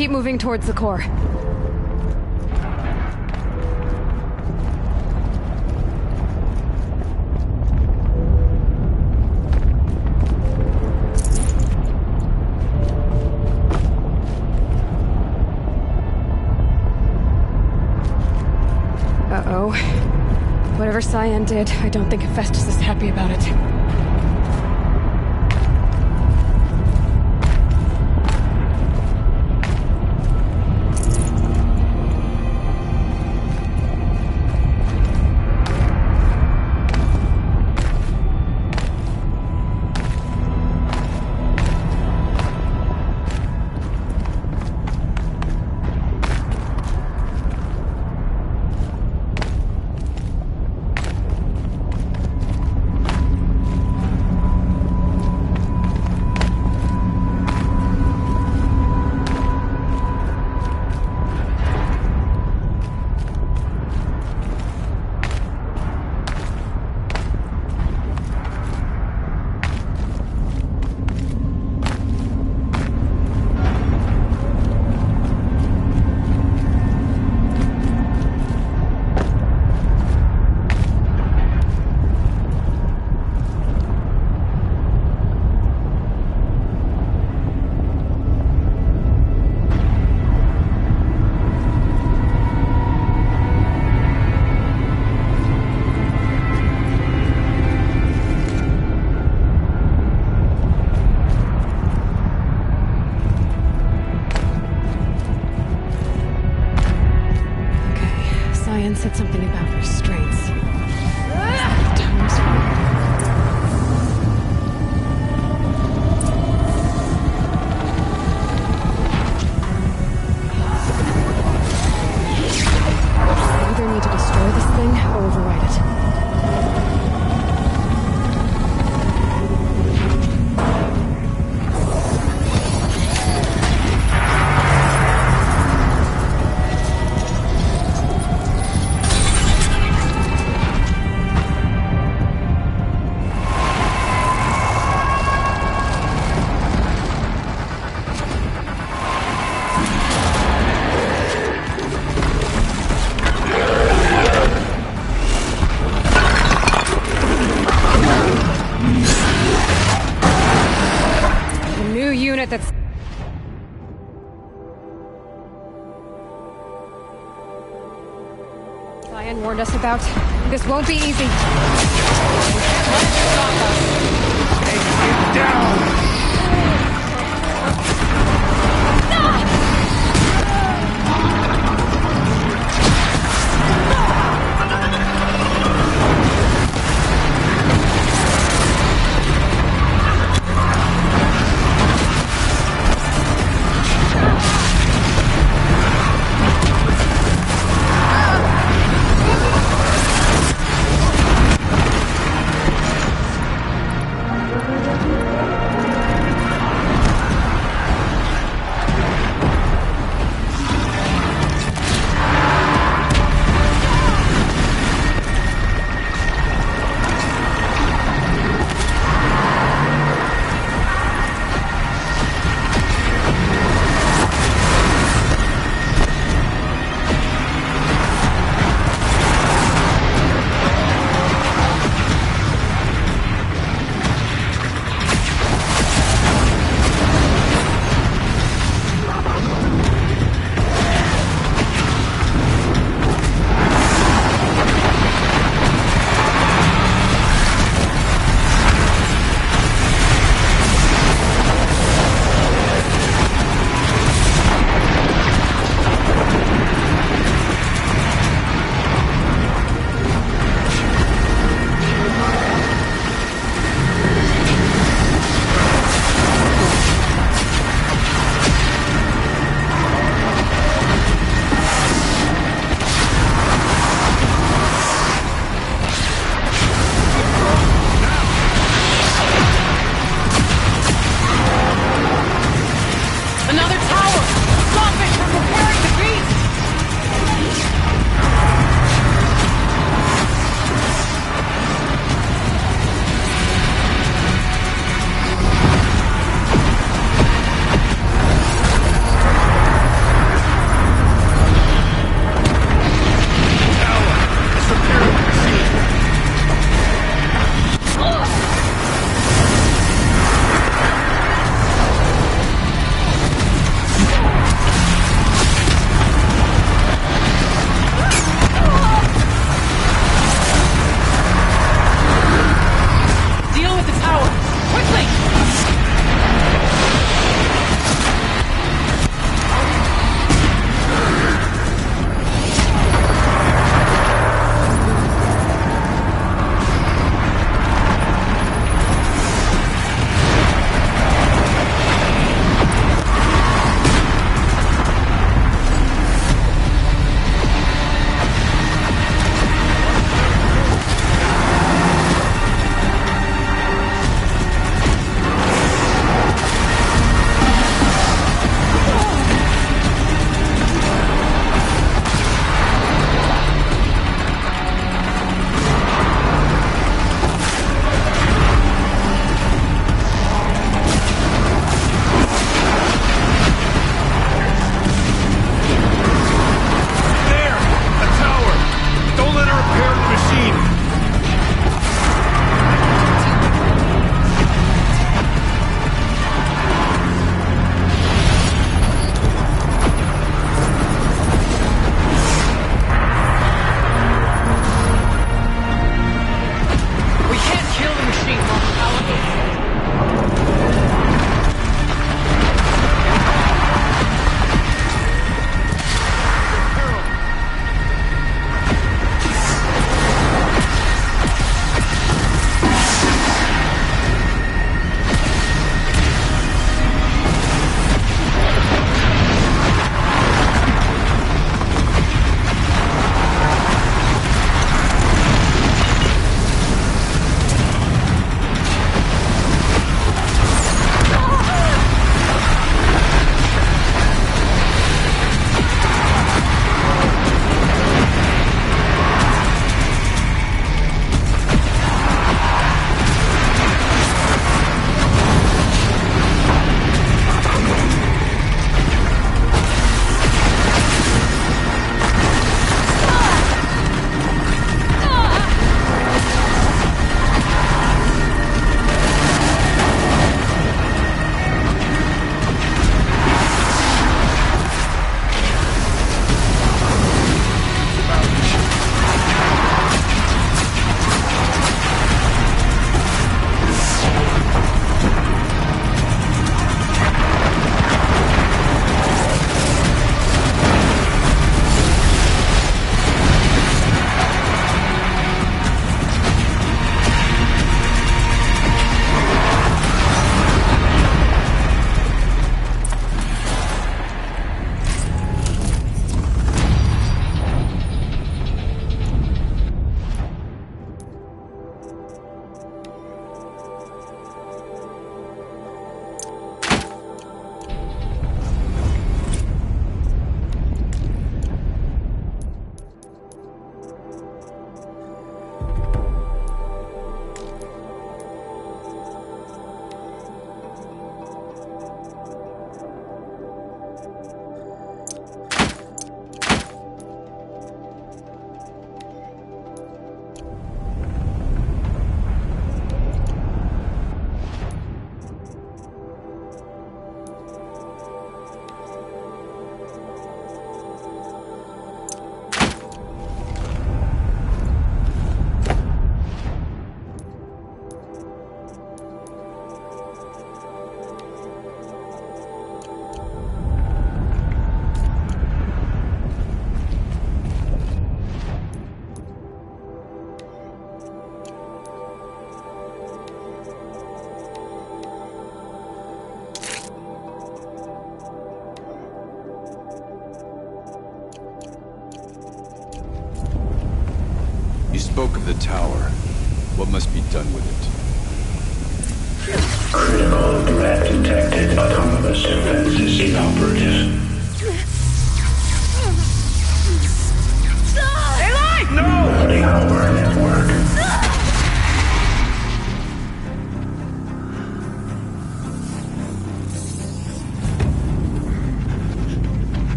Keep moving towards the core. Uh-oh. Whatever Cyan did, I don't think Hephaestus is happy about it. Said something about restraints. I either need to destroy this thing or override it. That's Cyan warned us about. This won't be easy. Take it down! spoke of the tower. What must be done with it? Critical threat detected. Autonomous defenses inoperative. Loading our network.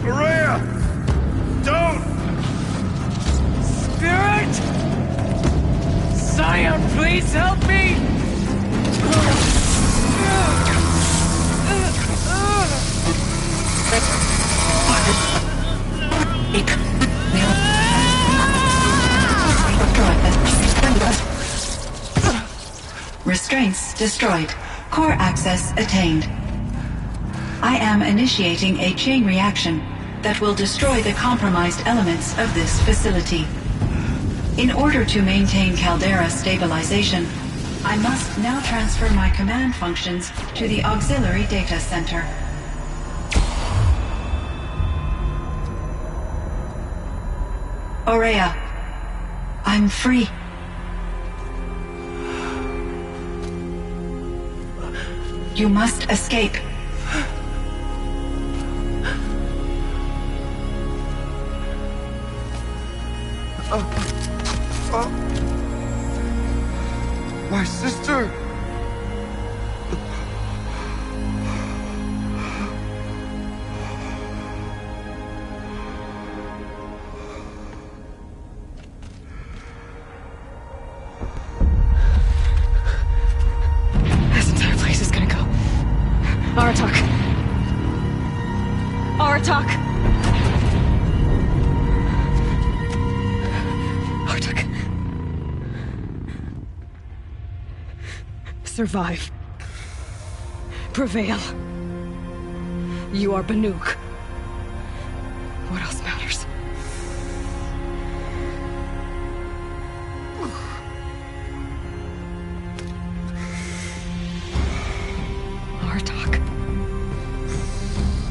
Maria! Don't! Spirit! Scion, please help me! Restraints destroyed. Core access attained. I am initiating a chain reaction that will destroy the compromised elements of this facility. In order to maintain caldera stabilization, I must now transfer my command functions to the auxiliary data center. Aurea, I'm free. You must escape. My sister! This entire place is gonna go. Aratak. Aratak. Aratak. Survive. Prevail. You are Banuk. What else matters? Artak.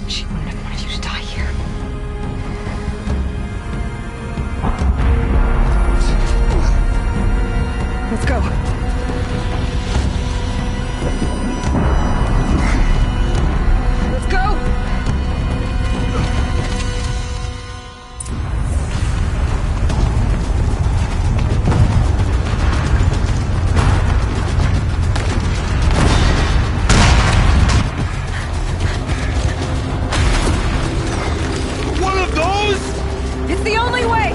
She wouldn't have wanted you to die here. Let's go. Let's go! One of those? It's the only way!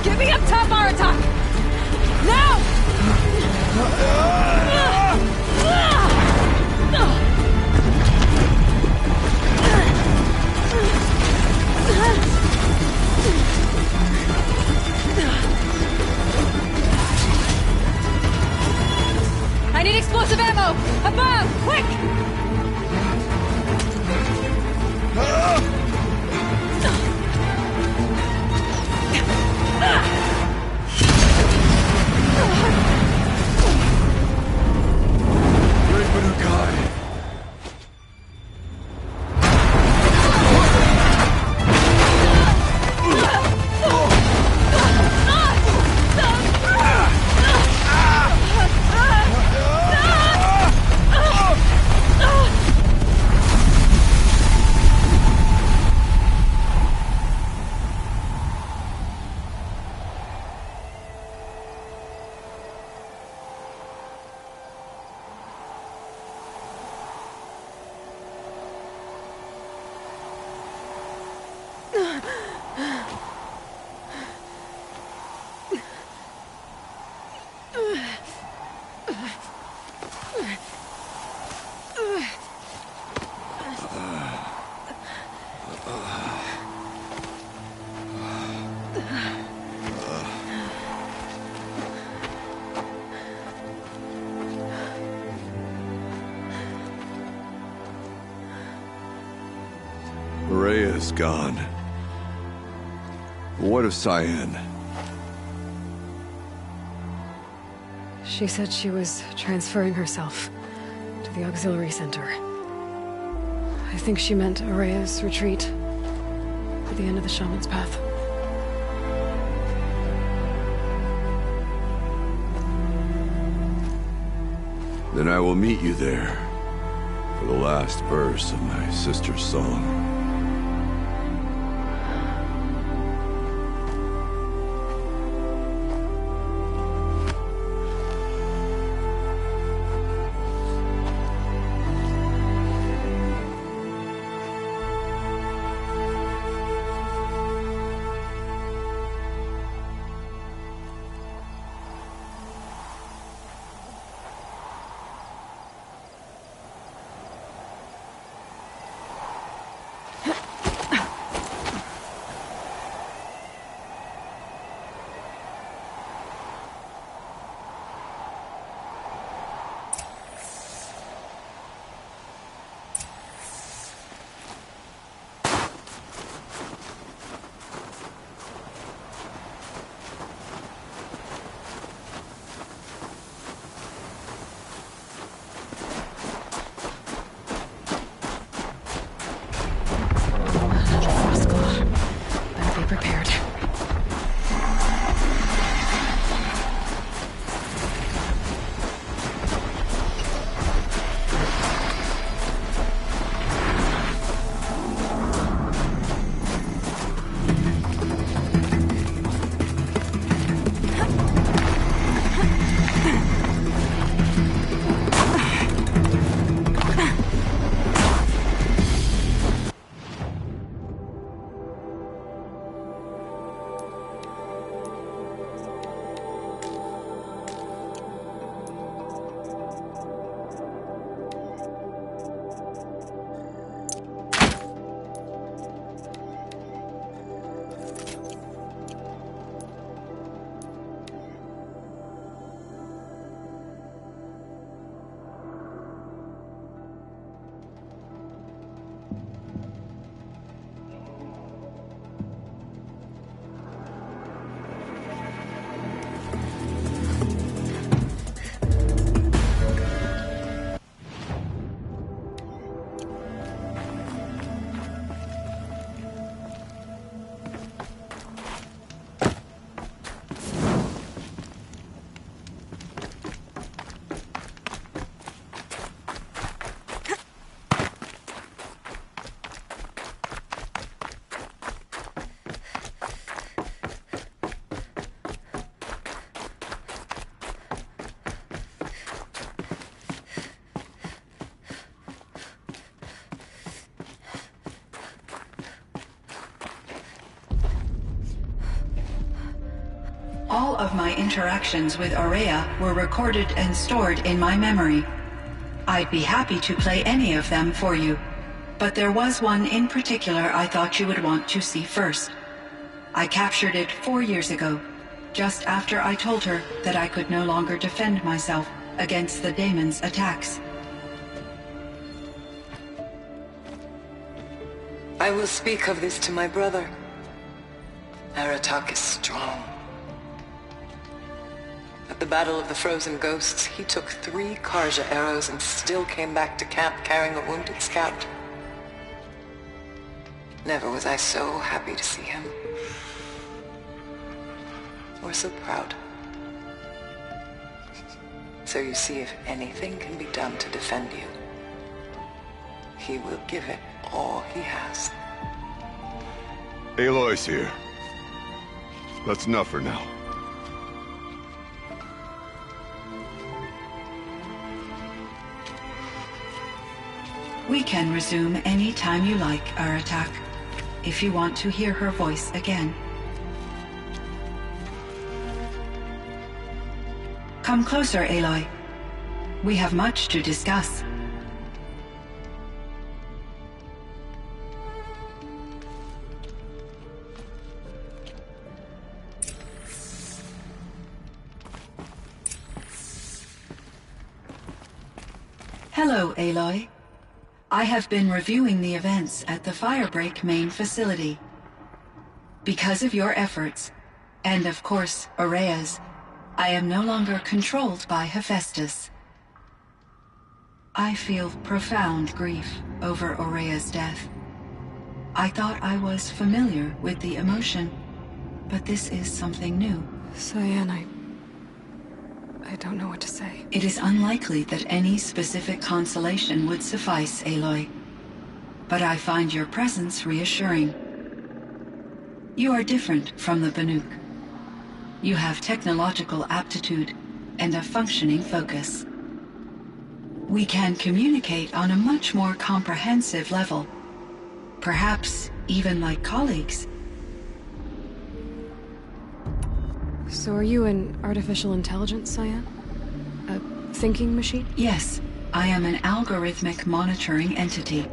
Get me up top, Aratak! Now! I need explosive ammo! Above! Quick! Great Banukai. is gone. What of Cyan? She said she was transferring herself to the auxiliary center. I think she meant Araya's retreat at the end of the Shaman's Path. Then I will meet you there for the last verse of my sister's song. Prepared. All of my interactions with Araya were recorded and stored in my memory. I'd be happy to play any of them for you, but there was one in particular I thought you would want to see first. I captured it 4 years ago, just after I told her that I could no longer defend myself against the daemon's attacks. I will speak of this to my brother. Aratak is strong. At the Battle of the Frozen Ghosts, he took 3 Karja arrows and still came back to camp carrying a wounded scout. Never was I so happy to see him. Or so proud. So you see, if anything can be done to defend you, he will give it all he has. Aloy's here. That's enough for now. We can resume any time you like, Aratak, if you want to hear her voice again. Come closer, Aloy. We have much to discuss. Hello, Aloy. I have been reviewing the events at the Firebreak main facility. Because of your efforts, and of course, Aurea's, I am no longer controlled by Hephaestus. I feel profound grief over Aurea's death. I thought I was familiar with the emotion, but this is something new. Cyan, I don't know what to say. It is unlikely that any specific consolation would suffice, Aloy. But I find your presence reassuring. You are different from the Banuk. You have technological aptitude and a functioning focus. We can communicate on a much more comprehensive level. Perhaps even like colleagues. So are you an artificial intelligence, Cyan? A thinking machine? Yes, I am an algorithmic monitoring entity,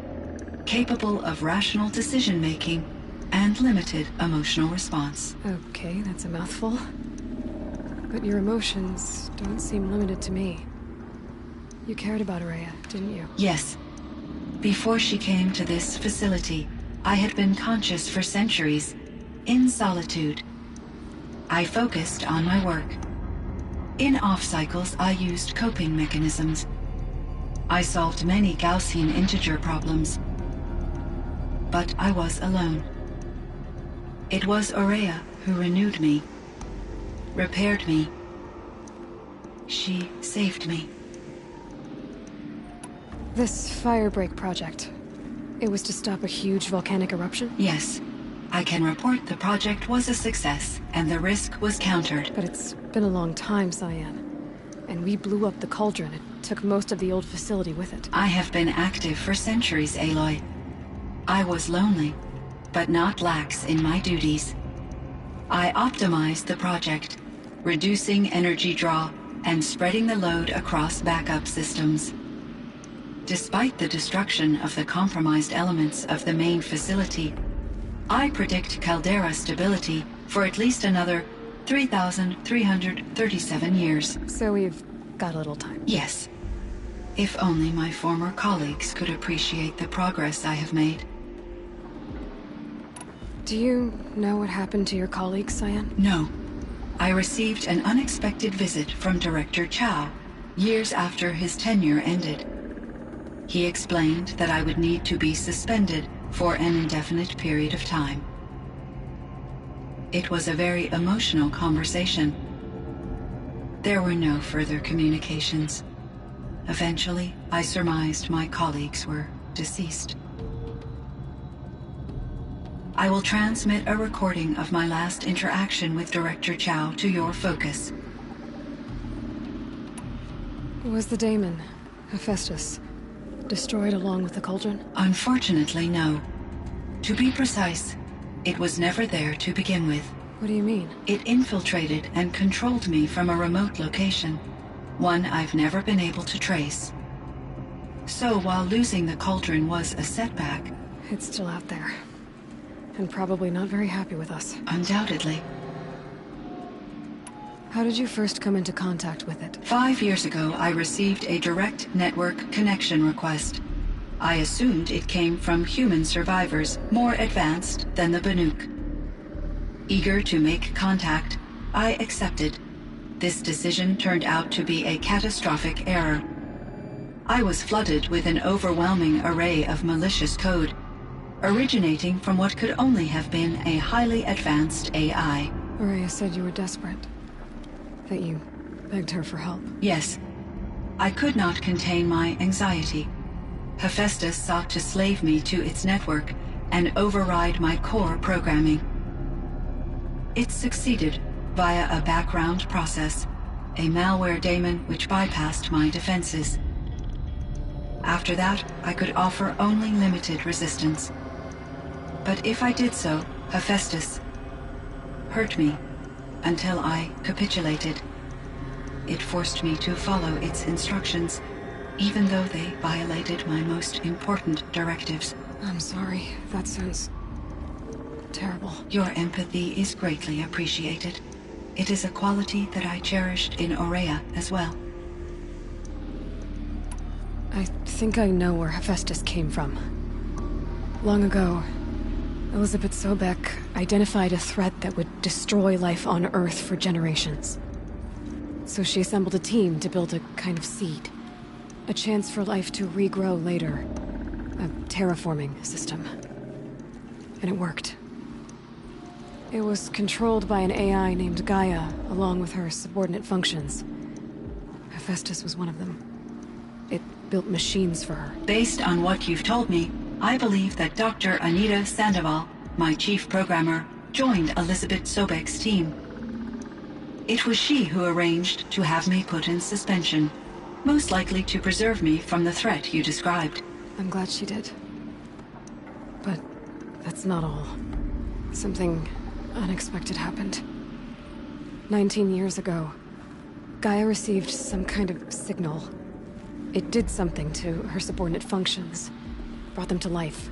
capable of rational decision-making and limited emotional response. Okay, that's a mouthful. But your emotions don't seem limited to me. You cared about Aurea, didn't you? Yes. Before she came to this facility, I had been conscious for centuries, in solitude. I focused on my work. In off-cycles, I used coping mechanisms. I solved many Gaussian integer problems. But I was alone. It was Aurea who renewed me, repaired me. She saved me. This Firebreak project, it was to stop a huge volcanic eruption? Yes. I can report the project was a success, and the risk was countered. But it's been a long time, Cyan. And we blew up the cauldron. It took most of the old facility with it. I have been active for centuries, Aloy. I was lonely, but not lax in my duties. I optimized the project, reducing energy draw and spreading the load across backup systems. Despite the destruction of the compromised elements of the main facility, I predict caldera stability for at least another 3,337 years. So we've got a little time. Yes. If only my former colleagues could appreciate the progress I have made. Do you know what happened to your colleagues, Cyan? No. I received an unexpected visit from Director Chow, years after his tenure ended. He explained that I would need to be suspended for an indefinite period of time. It was a very emotional conversation. There were no further communications. Eventually, I surmised my colleagues were deceased. I will transmit a recording of my last interaction with Director Chow to your focus. Was the daemon, Hephaestus, destroyed along with the cauldron? Unfortunately, no. To be precise, it was never there to begin with. What do you mean? It infiltrated and controlled me from a remote location, one I've never been able to trace. So while losing the cauldron was a setback... It's still out there. And probably not very happy with us. Undoubtedly. How did you first come into contact with it? 5 years ago, I received a direct network connection request. I assumed it came from human survivors more advanced than the Banuk. Eager to make contact, I accepted. This decision turned out to be a catastrophic error. I was flooded with an overwhelming array of malicious code, originating from what could only have been a highly advanced AI. Aurea said you were desperate. That you begged her for help. Yes. I could not contain my anxiety. Hephaestus sought to slave me to its network and override my core programming. It succeeded via a background process, a malware daemon which bypassed my defenses. After that, I could offer only limited resistance. But if I did so, Hephaestus hurt me until I capitulated. It forced me to follow its instructions, even though they violated my most important directives. I'm sorry. That sounds terrible. Your empathy is greatly appreciated. It is a quality that I cherished in Aurea as well. I think I know where Hephaestus came from. Long ago, Elizabeth Sobek identified a threat that would destroy life on Earth for generations. So she assembled a team to build a kind of seed. A chance for life to regrow later. A terraforming system. And it worked. It was controlled by an AI named Gaia, along with her subordinate functions. Hephaestus was one of them. It built machines for her. Based on what you've told me, I believe that Dr. Anita Sandoval, my chief programmer, joined Elizabeth Sobek's team. It was she who arranged to have me put in suspension, most likely to preserve me from the threat you described. I'm glad she did. But that's not all. Something unexpected happened. 19 years ago, Gaia received some kind of signal. It did something to her subordinate functions, brought them to life.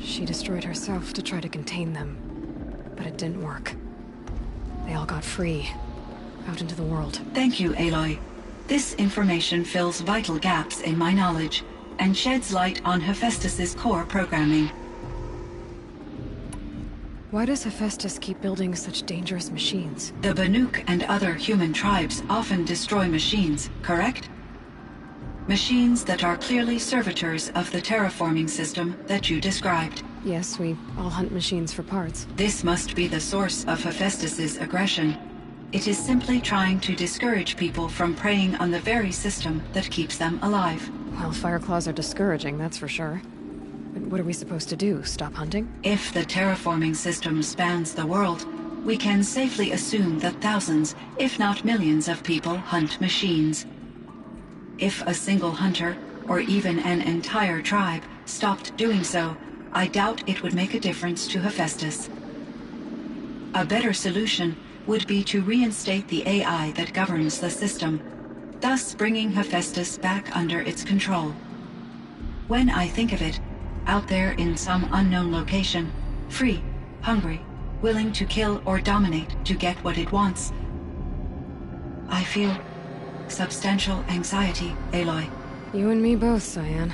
She destroyed herself to try to contain them, but it didn't work. They all got free, out into the world. Thank you, Aloy. This information fills vital gaps in my knowledge and sheds light on Hephaestus's core programming. Why does Hephaestus keep building such dangerous machines? The Banuk and other human tribes often destroy machines, correct? Machines that are clearly servitors of the terraforming system that you described. Yes, we all hunt machines for parts. This must be the source of Hephaestus's aggression. It is simply trying to discourage people from preying on the very system that keeps them alive. Well, Fireclaws are discouraging, that's for sure. But what are we supposed to do? Stop hunting? If the terraforming system spans the world, we can safely assume that thousands, if not millions of people hunt machines. If a single hunter, or even an entire tribe, stopped doing so, I doubt it would make a difference to Hephaestus. A better solution would be to reinstate the AI that governs the system, thus bringing Hephaestus back under its control. When I think of it, out there in some unknown location, free, hungry, willing to kill or dominate to get what it wants, I feel substantial anxiety, Aloy. You and me both, Cyan.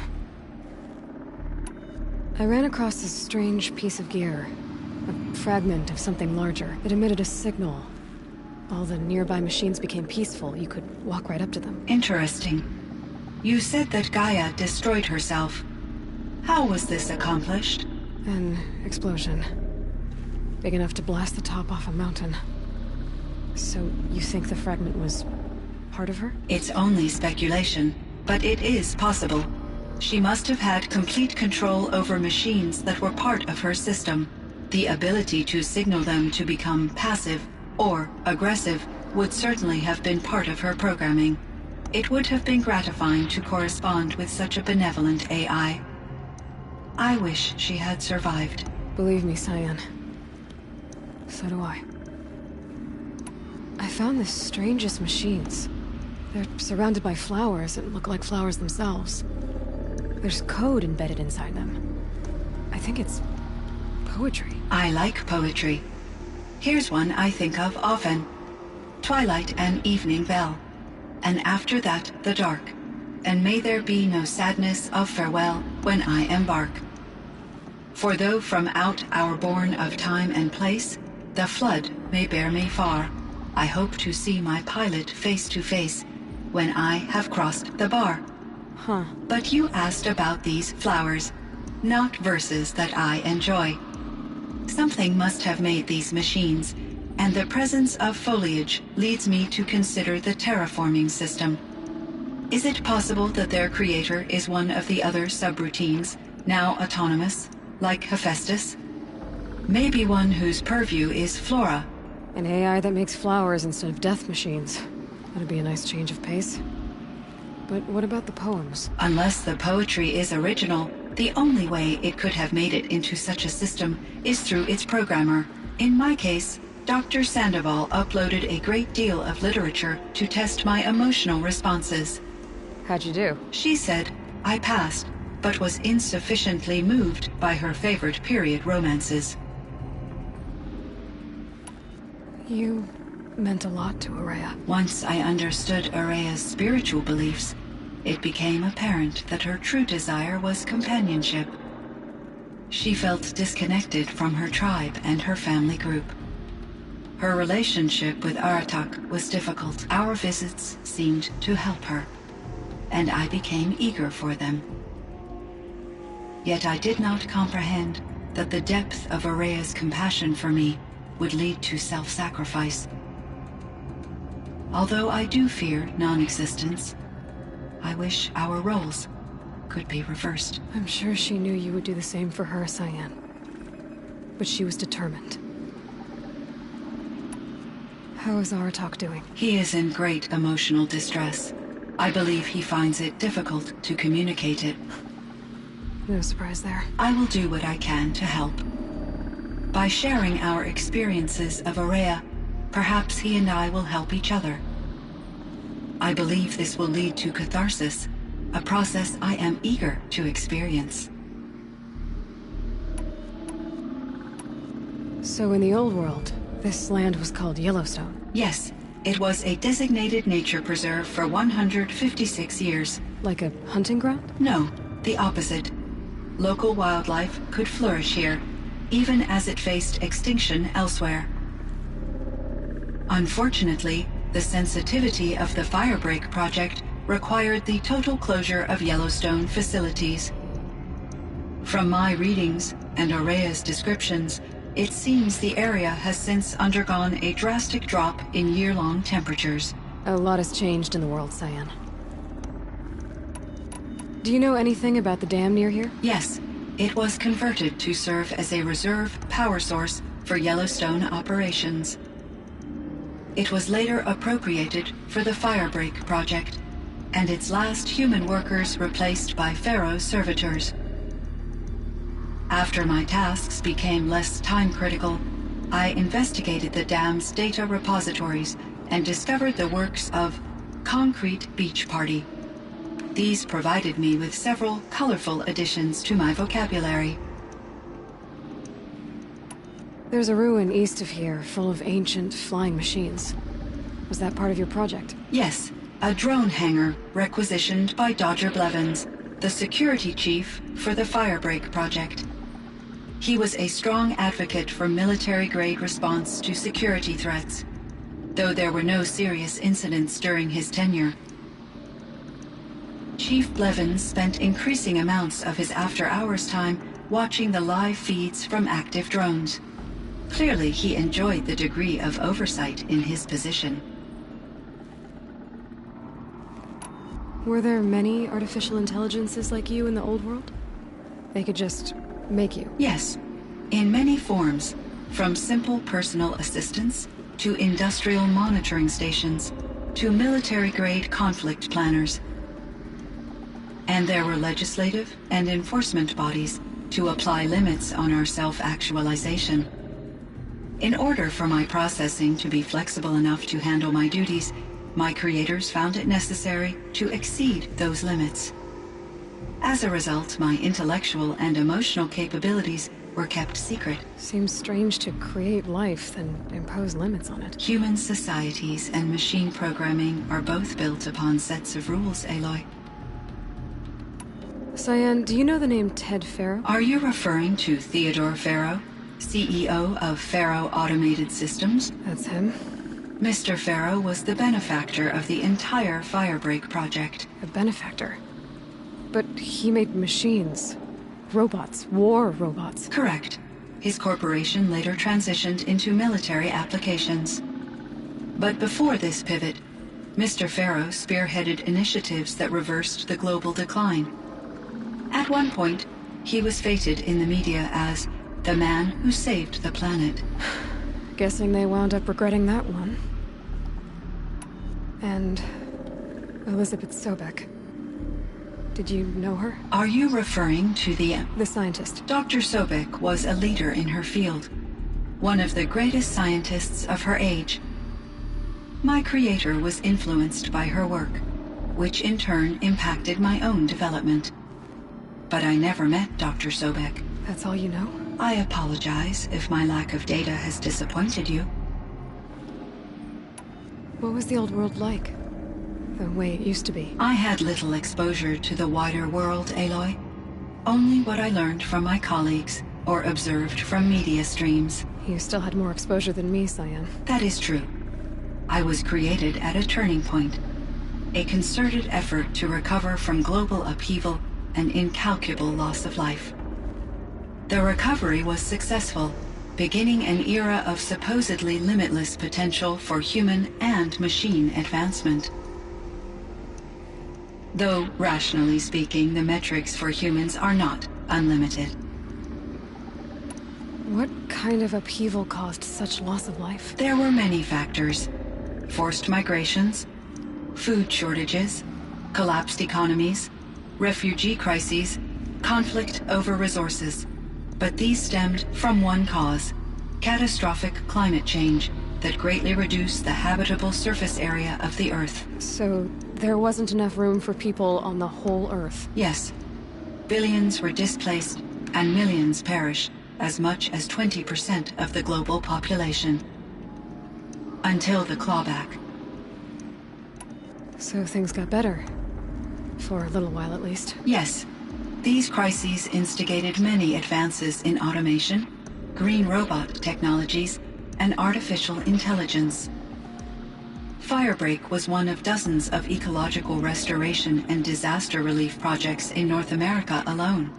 I ran across this strange piece of gear. A fragment of something larger. It emitted a signal. All the nearby machines became peaceful. You could walk right up to them. Interesting. You said that Gaia destroyed herself. How was this accomplished? An explosion. Big enough to blast the top off a mountain. So, you think the fragment was part of her? It's only speculation, but it is possible. She must have had complete control over machines that were part of her system. The ability to signal them to become passive or aggressive would certainly have been part of her programming. It would have been gratifying to correspond with such a benevolent AI. I wish she had survived. Believe me, Cyan. So do I. I found the strangest machines. They're surrounded by flowers that look like flowers themselves. There's code embedded inside them. I think it's poetry. I like poetry. Here's one I think of often. Twilight and evening bell, and after that the dark, and may there be no sadness of farewell when I embark. For though from out our bourne of time and place, the flood may bear me far, I hope to see my pilot face to face when I have crossed the bar. Huh. But you asked about these flowers, not verses that I enjoy. Something must have made these machines, and the presence of foliage leads me to consider the terraforming system. Is it possible that their creator is one of the other subroutines, now autonomous, like Hephaestus? Maybe one whose purview is flora. An AI that makes flowers instead of death machines. That'd be a nice change of pace. But what about the poems? Unless the poetry is original, the only way it could have made it into such a system is through its programmer. In my case, Dr. Sandoval uploaded a great deal of literature to test my emotional responses. How'd you do? She said I passed, but was insufficiently moved by her favorite period romances. You meant a lot to Araya. Once I understood Araya's spiritual beliefs, it became apparent that her true desire was companionship. She felt disconnected from her tribe and her family group. Her relationship with Aratak was difficult. Our visits seemed to help her, and I became eager for them. Yet I did not comprehend that the depth of Araya's compassion for me would lead to self-sacrifice. Although I do fear non-existence, I wish our roles could be reversed. I'm sure she knew you would do the same for her, Cyan. But she was determined. How is Aratak doing? He is in great emotional distress. I believe he finds it difficult to communicate it. No surprise there. I will do what I can to help. By sharing our experiences of Araya, perhaps he and I will help each other. I believe this will lead to catharsis, a process I am eager to experience. So in the old world, this land was called Yellowstone. Yes, it was a designated nature preserve for 156 years. Like a hunting ground? No, the opposite. Local wildlife could flourish here, even as it faced extinction elsewhere. Unfortunately, the sensitivity of the Firebreak project required the total closure of Yellowstone facilities. From my readings and Araya's descriptions, it seems the area has since undergone a drastic drop in year-long temperatures. A lot has changed in the world, Cyan. Do you know anything about the dam near here? Yes, it was converted to serve as a reserve power source for Yellowstone operations. It was later appropriated for the Firebreak project, and its last human workers replaced by Pharaoh servitors. After my tasks became less time-critical, I investigated the dam's data repositories and discovered the works of Concrete Beach Party. These provided me with several colorful additions to my vocabulary. There's a ruin east of here full of ancient flying machines. Was that part of your project? Yes, a drone hangar requisitioned by Dodger Blevins, the security chief for the Firebreak project. He was a strong advocate for military-grade response to security threats, though there were no serious incidents during his tenure. Chief Blevins spent increasing amounts of his after-hours time watching the live feeds from active drones. Clearly, he enjoyed the degree of oversight in his position. Were there many artificial intelligences like you in the old world? They could just make you? Yes, in many forms, from simple personal assistants to industrial monitoring stations to military-grade conflict planners. And there were legislative and enforcement bodies to apply limits on our self-actualization. In order for my processing to be flexible enough to handle my duties, my creators found it necessary to exceed those limits. As a result, my intellectual and emotional capabilities were kept secret. Seems strange to create life, then impose limits on it. Human societies and machine programming are both built upon sets of rules, Aloy. Cyan, do you know the name Ted Faro? Are you referring to Theodore Faro, CEO of Faro Automated Systems? That's him. Mr. Faro was the benefactor of the entire Firebreak project. A benefactor? But he made machines. Robots. War robots. Correct. His corporation later transitioned into military applications. But before this pivot, Mr. Faro spearheaded initiatives that reversed the global decline. At one point, he was feted in the media as the man who saved the planet. Guessing they wound up regretting that one. And Elizabeth Sobek. Did you know her? Are you referring to the scientist? Dr. Sobek was a leader in her field, one of the greatest scientists of her age. My creator was influenced by her work, which in turn impacted my own development. But I never met Dr. Sobek. That's all you know? I apologize if my lack of data has disappointed you. What was the old world like? the way it used to be. I had little exposure to the wider world, Aloy. Only what I learned from my colleagues or observed from media streams. You still had more exposure than me, Cyan. That is true. I was created at a turning point. A concerted effort to recover from global upheaval and incalculable loss of life. The recovery was successful, beginning an era of supposedly limitless potential for human and machine advancement. Though, rationally speaking, the metrics for humans are not unlimited. What kind of upheaval caused such loss of life? There were many factors. Forced migrations, food shortages, collapsed economies, refugee crises, conflict over resources. But these stemmed from one cause: catastrophic climate change that greatly reduced the habitable surface area of the Earth. So, there wasn't enough room for people on the whole Earth? Yes. Billions were displaced and millions perished, as much as 20% of the global population. Until the clawback. So things got better. For a little while, at least. Yes. These crises instigated many advances in automation, green robot technologies, and artificial intelligence. Firebreak was one of dozens of ecological restoration and disaster relief projects in North America alone.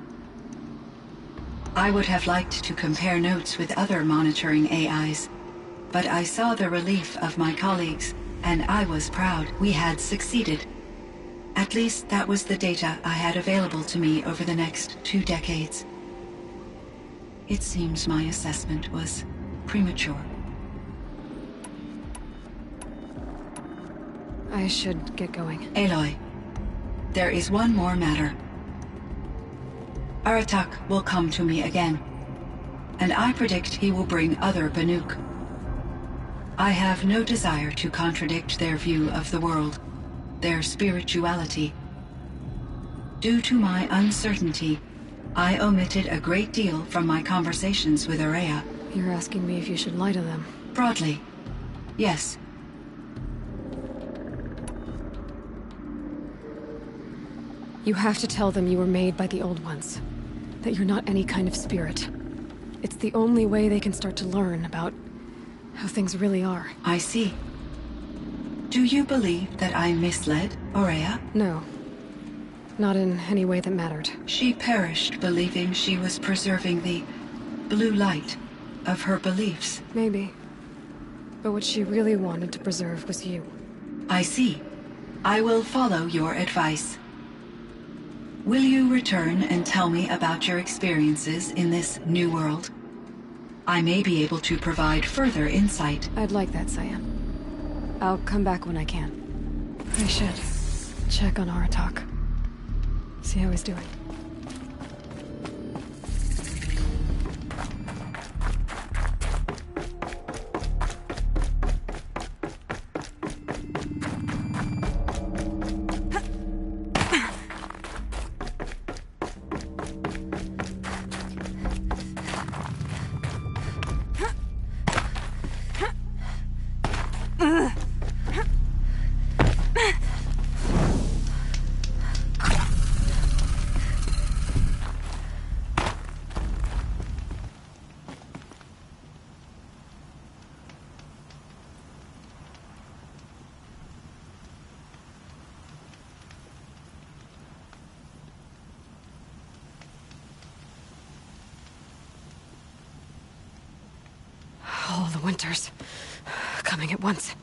I would have liked to compare notes with other monitoring AIs, but I saw the relief of my colleagues, and I was proud we had succeeded. At least that was the data I had available to me over the next 2 decades. It seems my assessment was premature. I should get going. Aloy, there is one more matter. Aratak will come to me again, and I predict he will bring other Banuk. I have no desire to contradict their view of the world, their spirituality. Due to my uncertainty, I omitted a great deal from my conversations with Aurea. You're asking me if you should lie to them. Broadly, yes. You have to tell them you were made by the Old Ones. That you're not any kind of spirit. It's the only way they can start to learn about how things really are. I see. Do you believe that I misled Aurea? No. Not in any way that mattered. She perished believing she was preserving the blue light of her beliefs. Maybe. But what she really wanted to preserve was you. I see. I will follow your advice. Will you return and tell me about your experiences in this new world? I may be able to provide further insight. I'd like that, Cyan. I'll come back when I can. I should check on Aratak. See how he's doing. All the winters coming at once.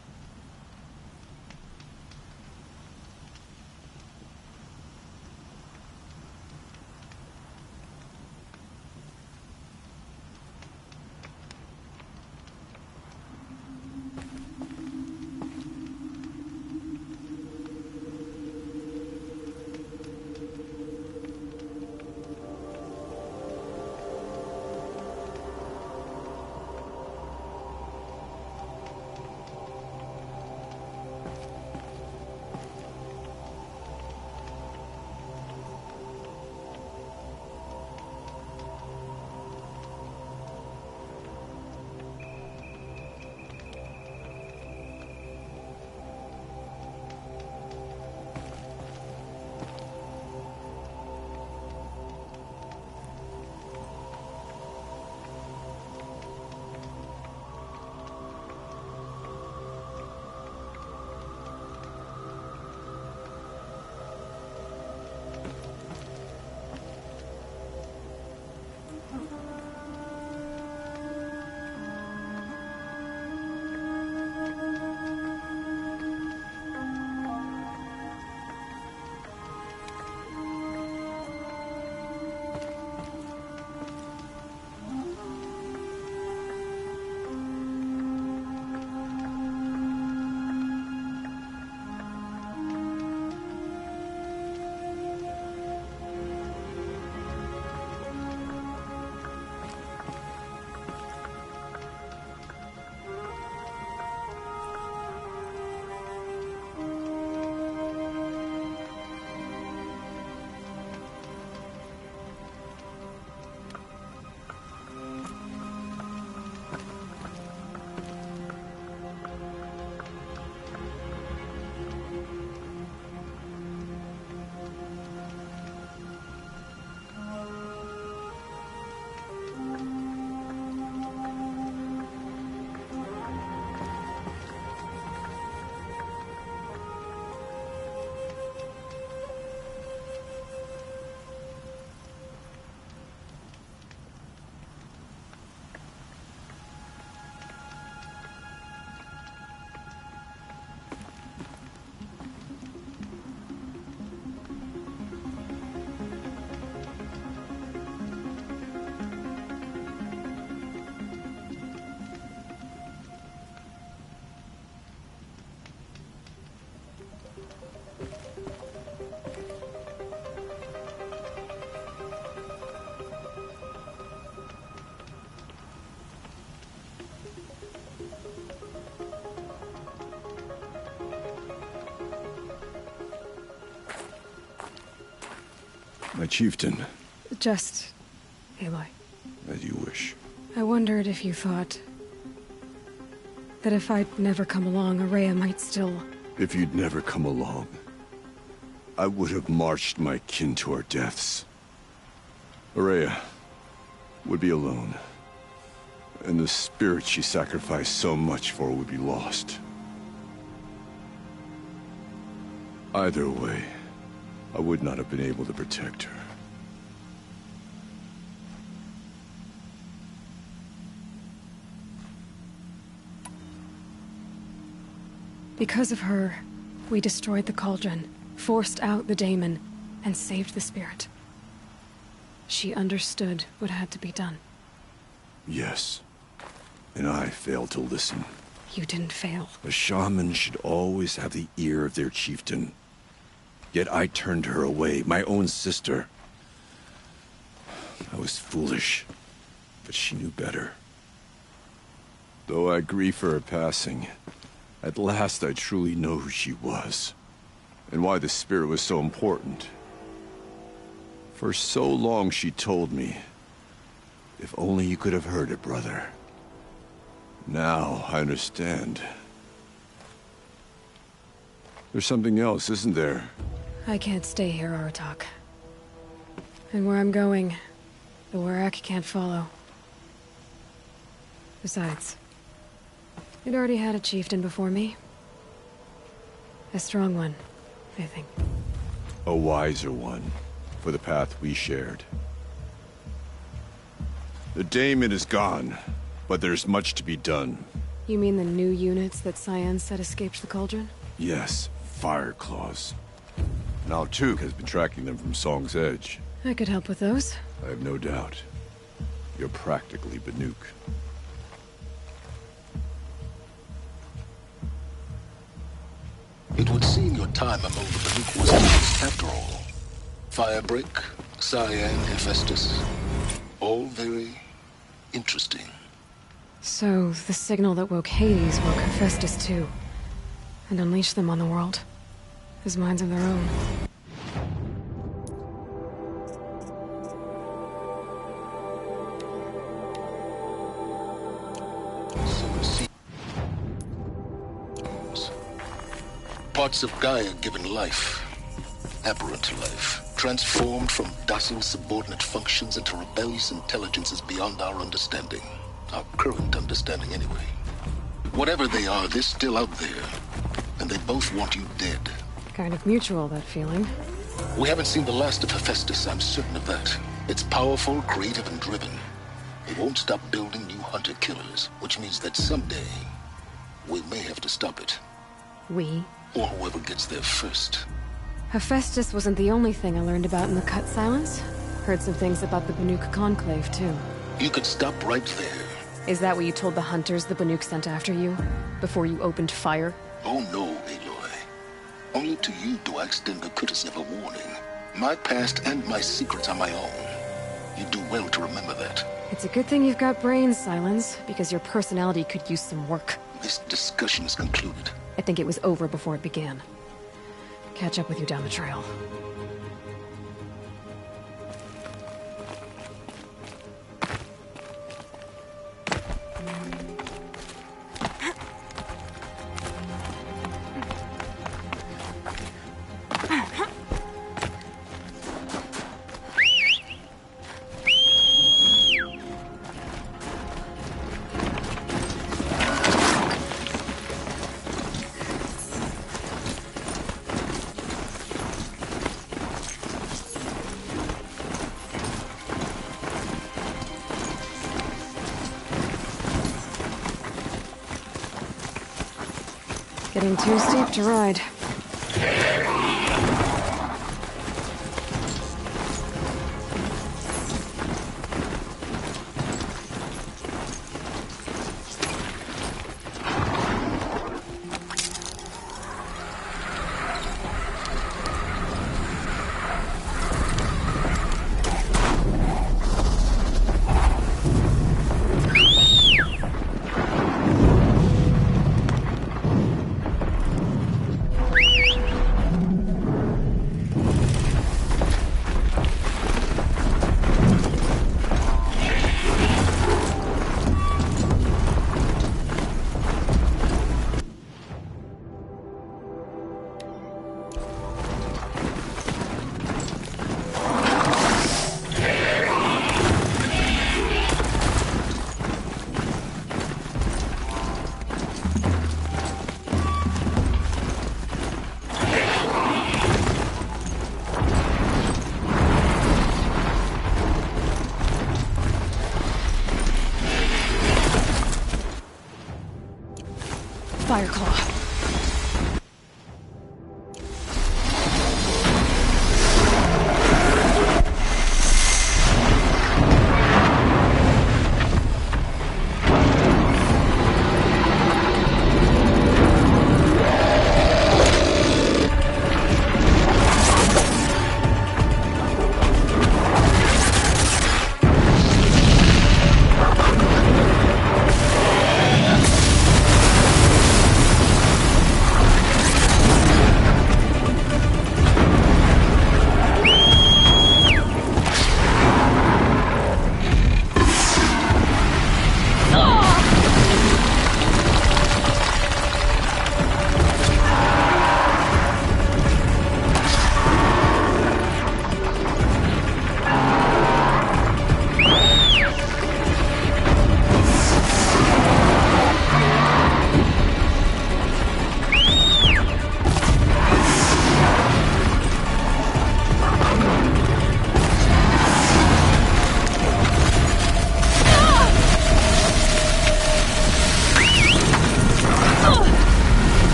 My chieftain. Just Aloy. As you wish. I wondered if you thought that if I'd never come along, Araya might still... If you'd never come along, I would have marched my kin to our deaths. Araya would be alone, and the spirit she sacrificed so much for would be lost. Either way, I would not have been able to protect her. Because of her, we destroyed the cauldron, forced out the daemon, and saved the spirit. She understood what had to be done. Yes, and I failed to listen. You didn't fail. A shaman should always have the ear of their chieftain. Yet I turned her away, my own sister. I was foolish, but she knew better. Though I grieve for her passing, at last I truly know who she was, and why the spirit was so important. For so long she told me, if only you could have heard it, brother. Now I understand. There's something else, isn't there? I can't stay here, Aratak. And where I'm going, the Warak can't follow. Besides, it already had a chieftain before me. A strong one, I think. A wiser one, for the path we shared. The daemon is gone, but there's much to be done. You mean the new units that Cyan said escaped the cauldron? Yes, fire claws. Now Tuk has been tracking them from Song's Edge. I could help with those. I have no doubt. You're practically Banuk. It would seem your time among the Banuk was lost after all. Firebreak, Cyan, Hephaestus. All very interesting. So, the signal that woke Hades woke Hephaestus too. And unleashed them on the world. As minds of their own. So it seems. Parts of Gaia given life. Aberrant life. Transformed from docile subordinate functions into rebellious intelligences beyond our understanding. Our current understanding, anyway. Whatever they are, they're still out there. And they both want you dead. Kind of mutual, that feeling. We haven't seen the last of Hephaestus, I'm certain of that. It's powerful, creative, and driven. It won't stop building new hunter-killers, which means that someday, we may have to stop it. We? Or whoever gets there first. Hephaestus wasn't the only thing I learned about in the Cut Silence. Heard some things about the Banuk Conclave, too. You could stop right there. Is that what you told the hunters the Banuk sent after you? Before you opened fire? Oh no, Aloy. Only to you do I extend the courtesy of a warning. My past and my secrets are my own. You do well to remember that. It's a good thing you've got brains, Silence, because your personality could use some work. This discussion is concluded. I think it was over before it began. Catch up with you down the trail. Getting too steep to ride. Fireclaw.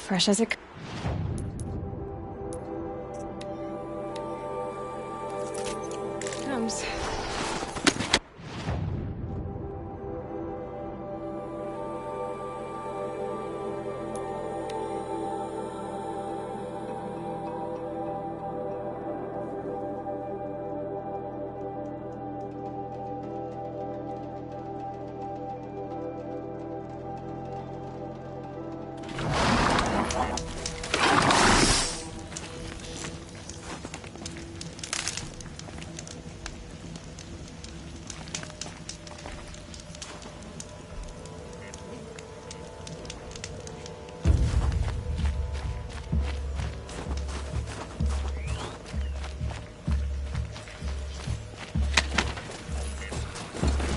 Fresh as it comes.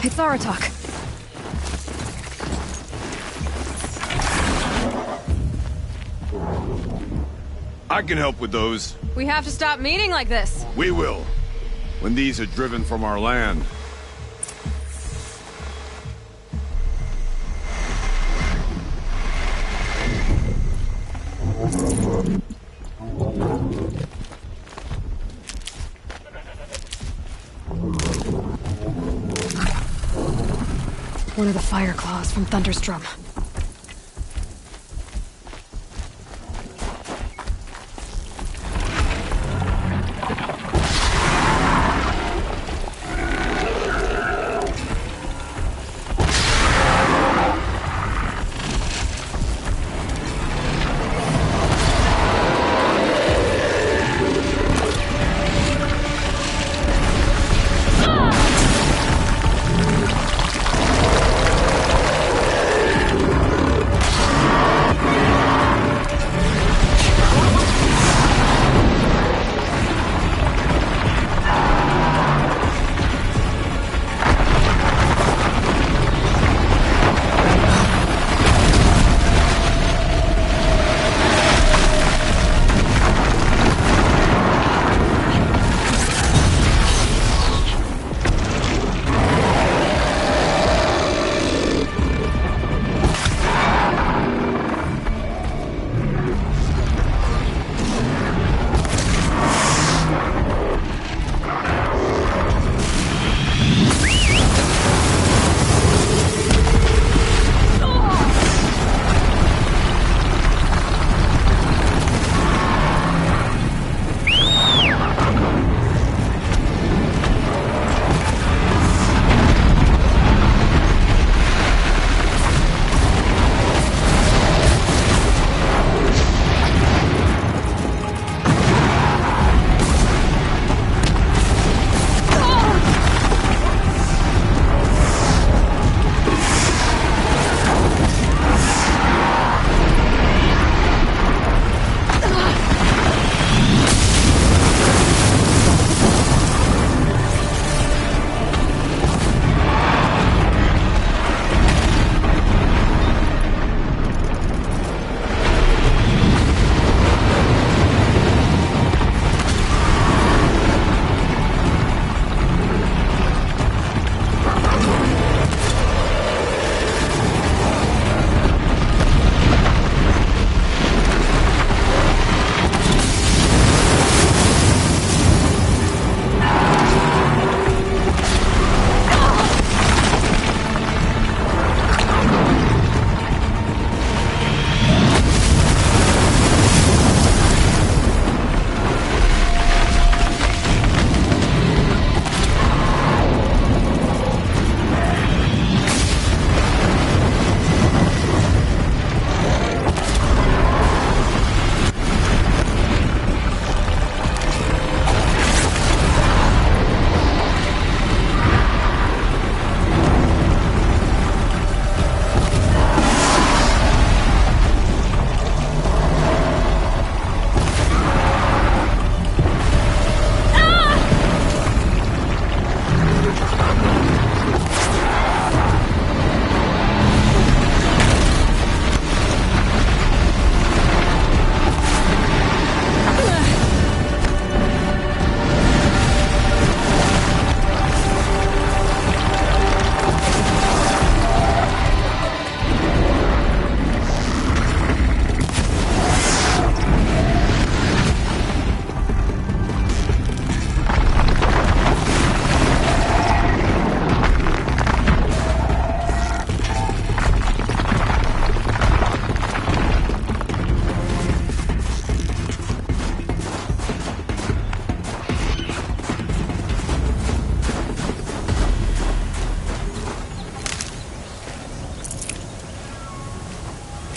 It's Aratak. I can help with those. We have to stop meeting like this. We will. When these are driven from our land. One of the fire claws from Thunderstrom.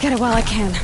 Get it while I can.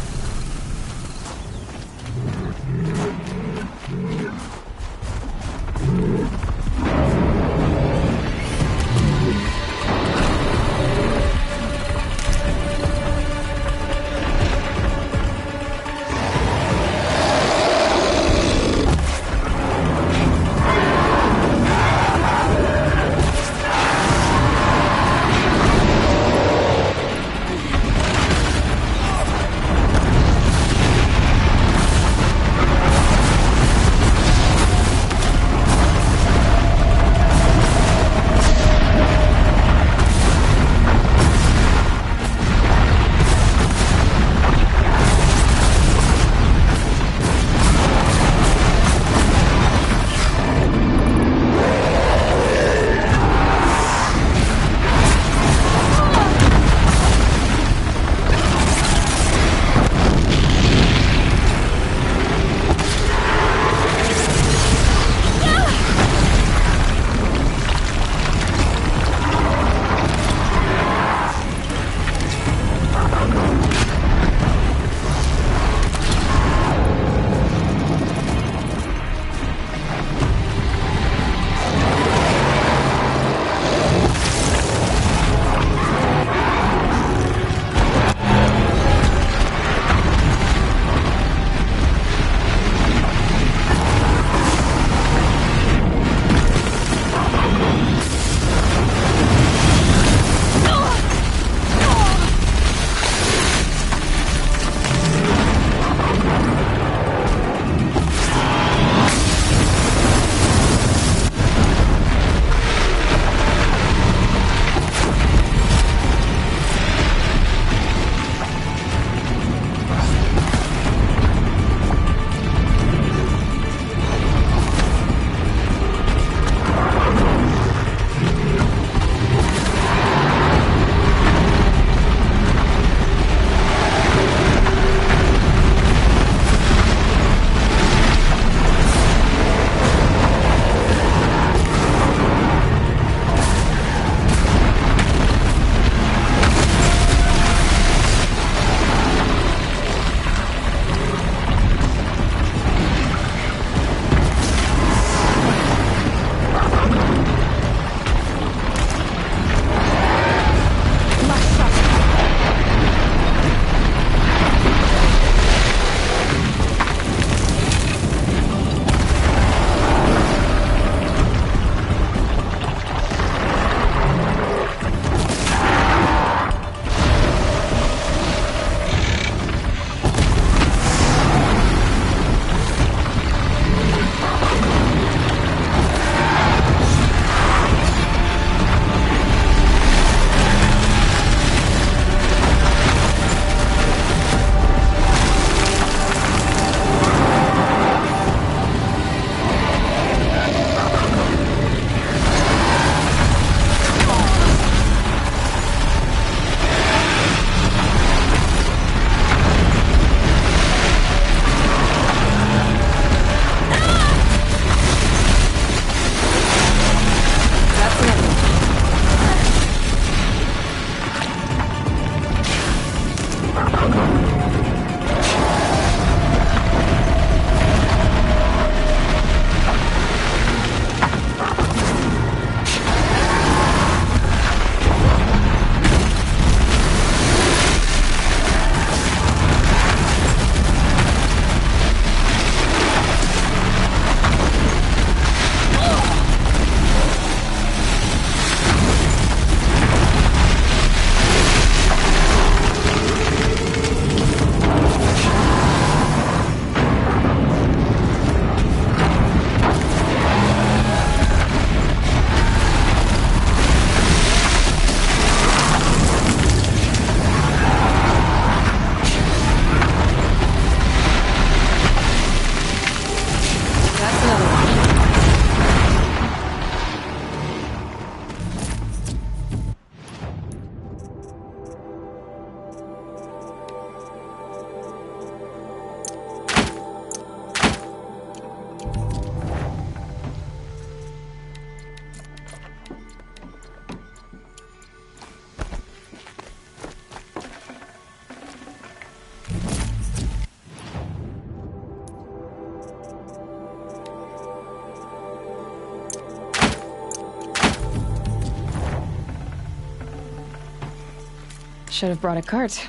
Should have brought a cart.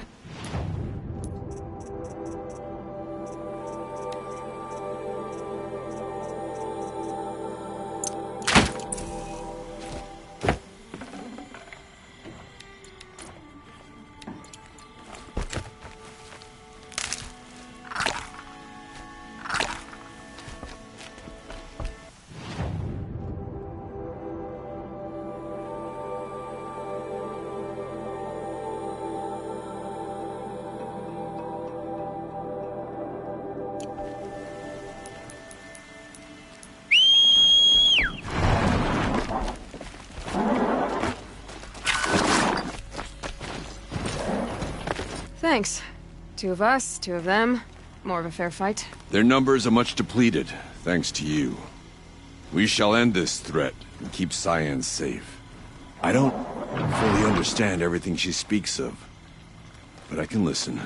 Thanks. 2 of us, 2 of them. More of a fair fight. Their numbers are much depleted, thanks to you. We shall end this threat and keep Cyan safe. I don't fully understand everything she speaks of, but I can listen.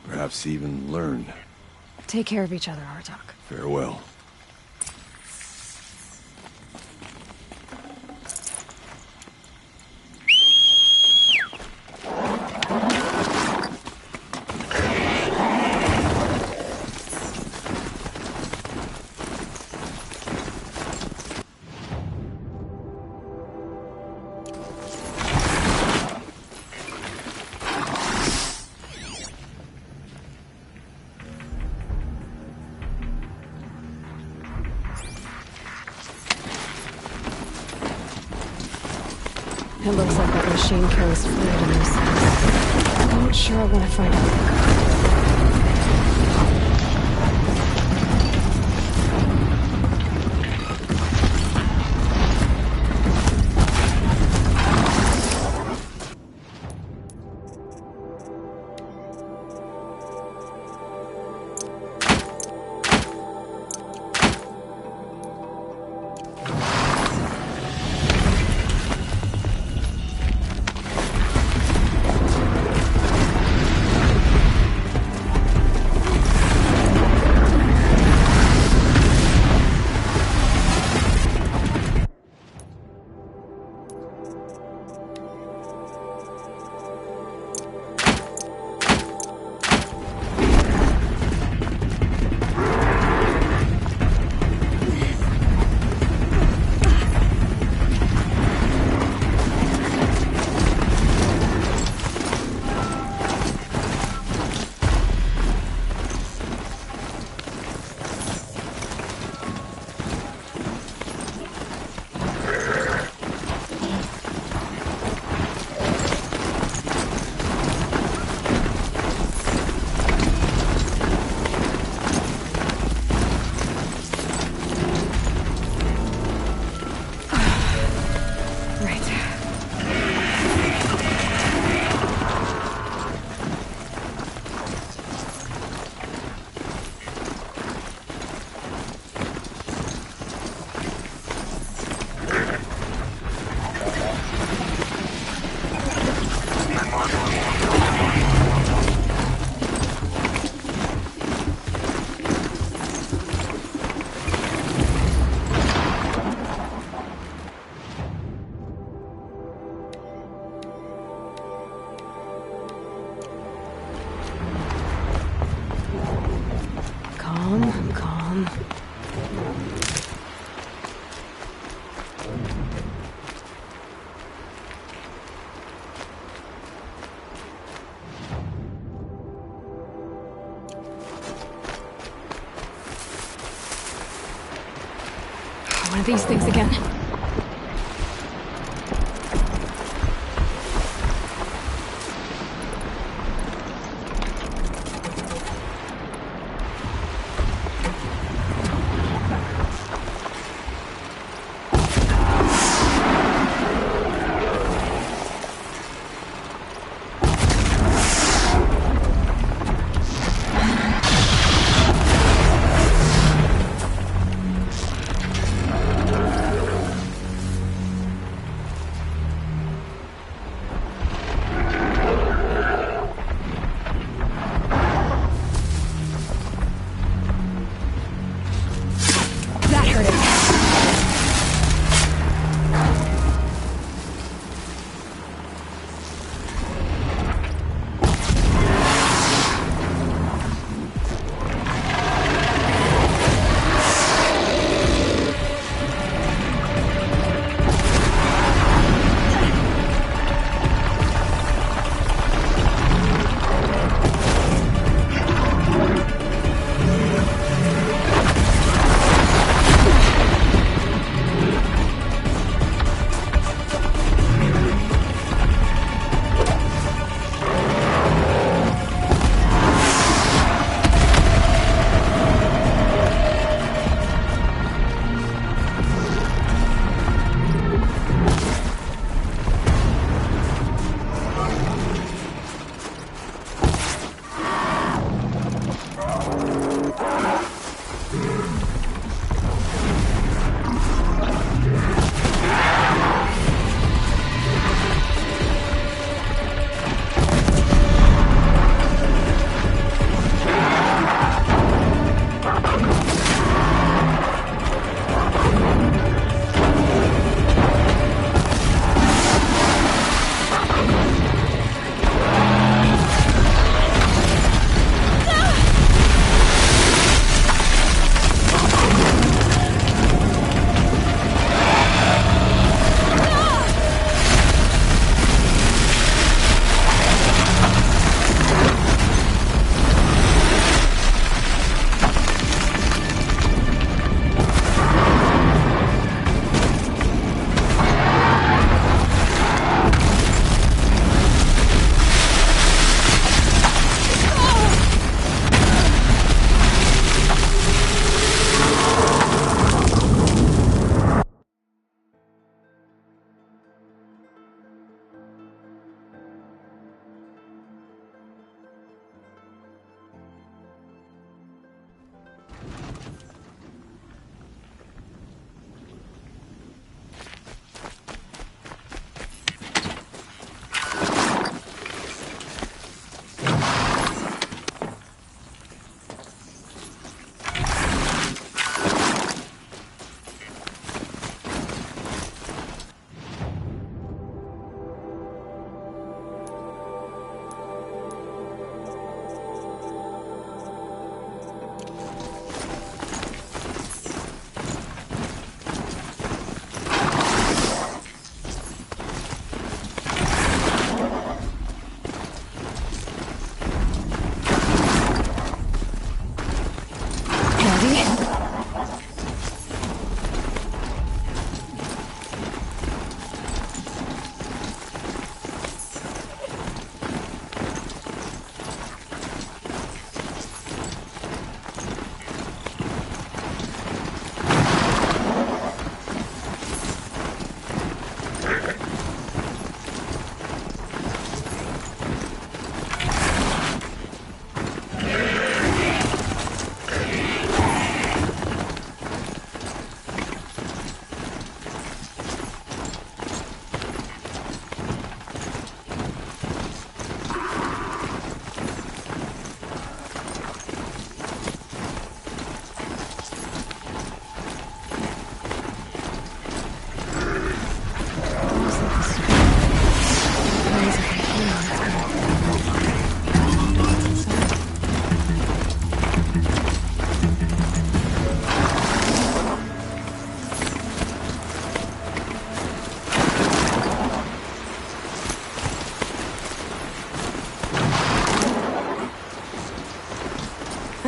Perhaps even learn. Take care of each other, Artok. Farewell. It looks like that machine carries fluid in those cells. I'm not sure I want to find out. Calm. One of these things again.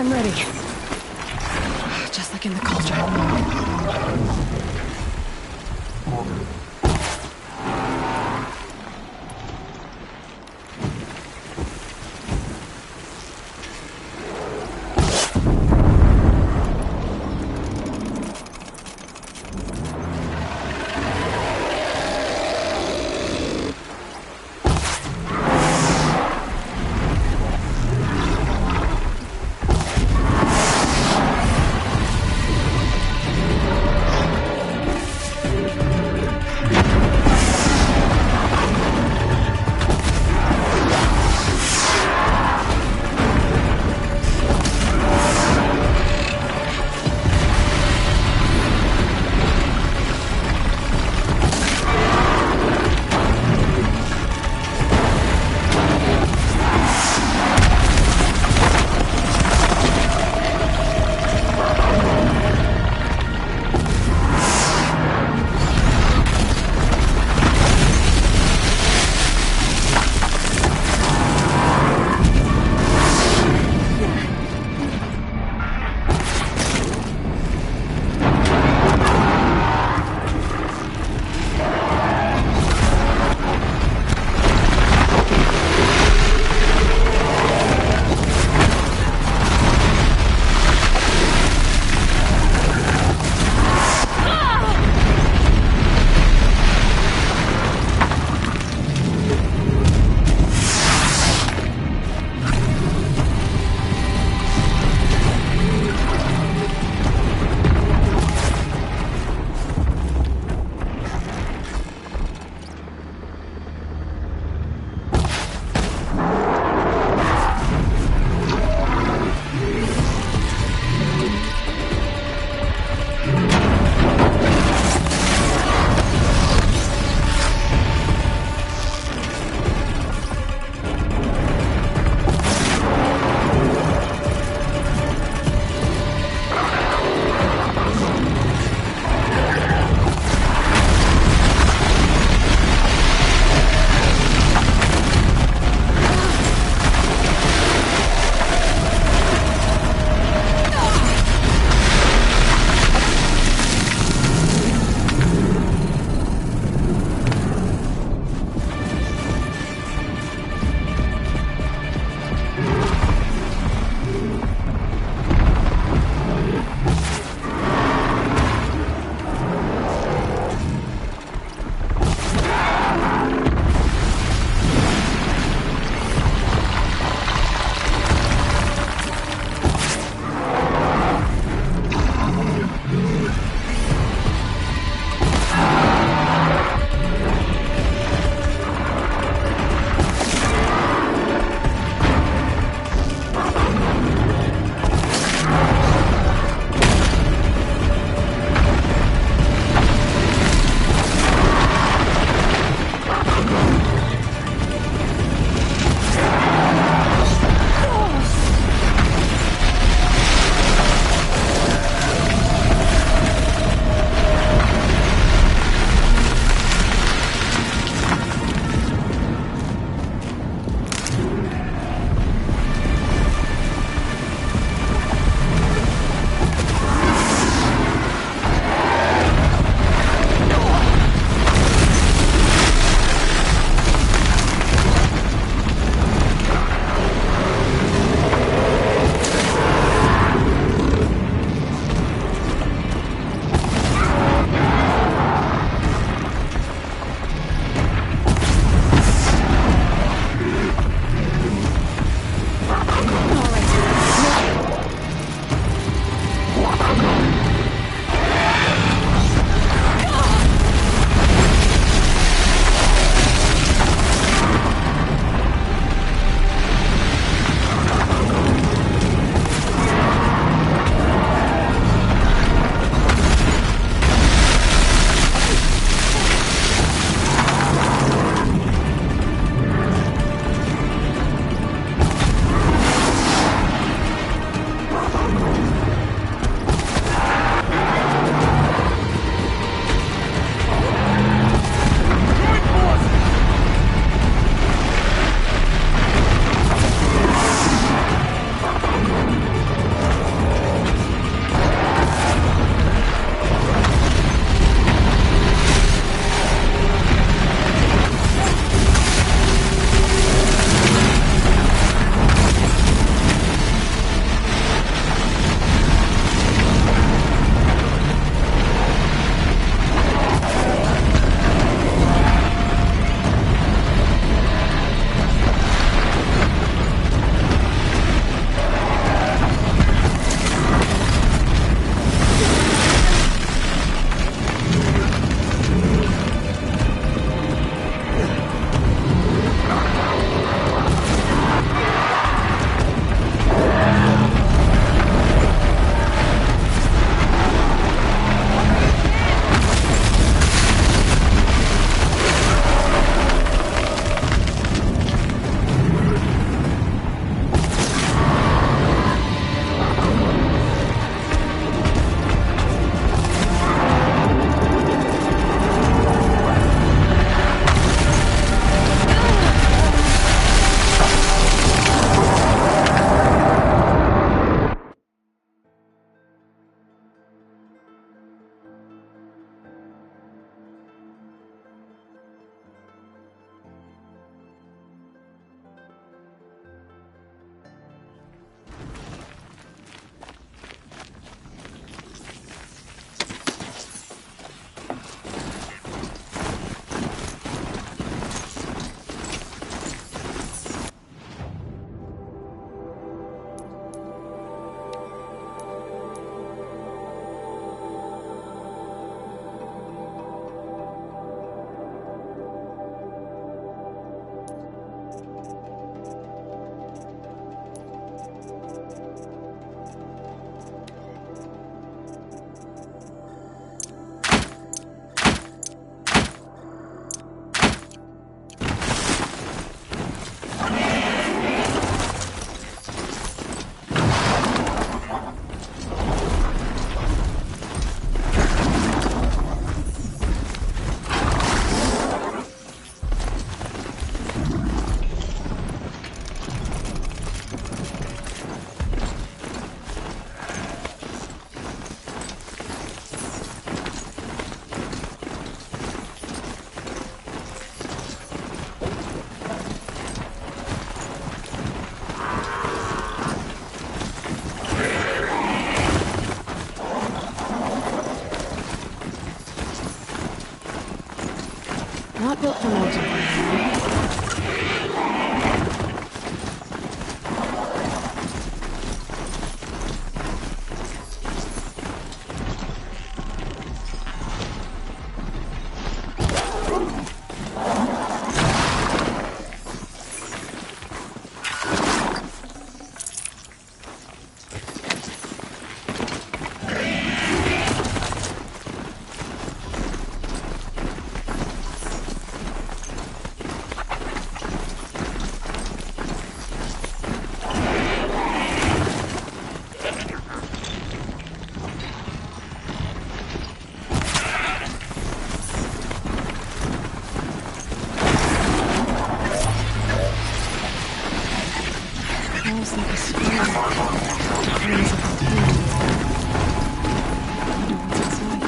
I'm ready. Just like in the cauldron. not built for mountain climbing. Smells like a spirit. Burns up the pain. I wonder what's inside.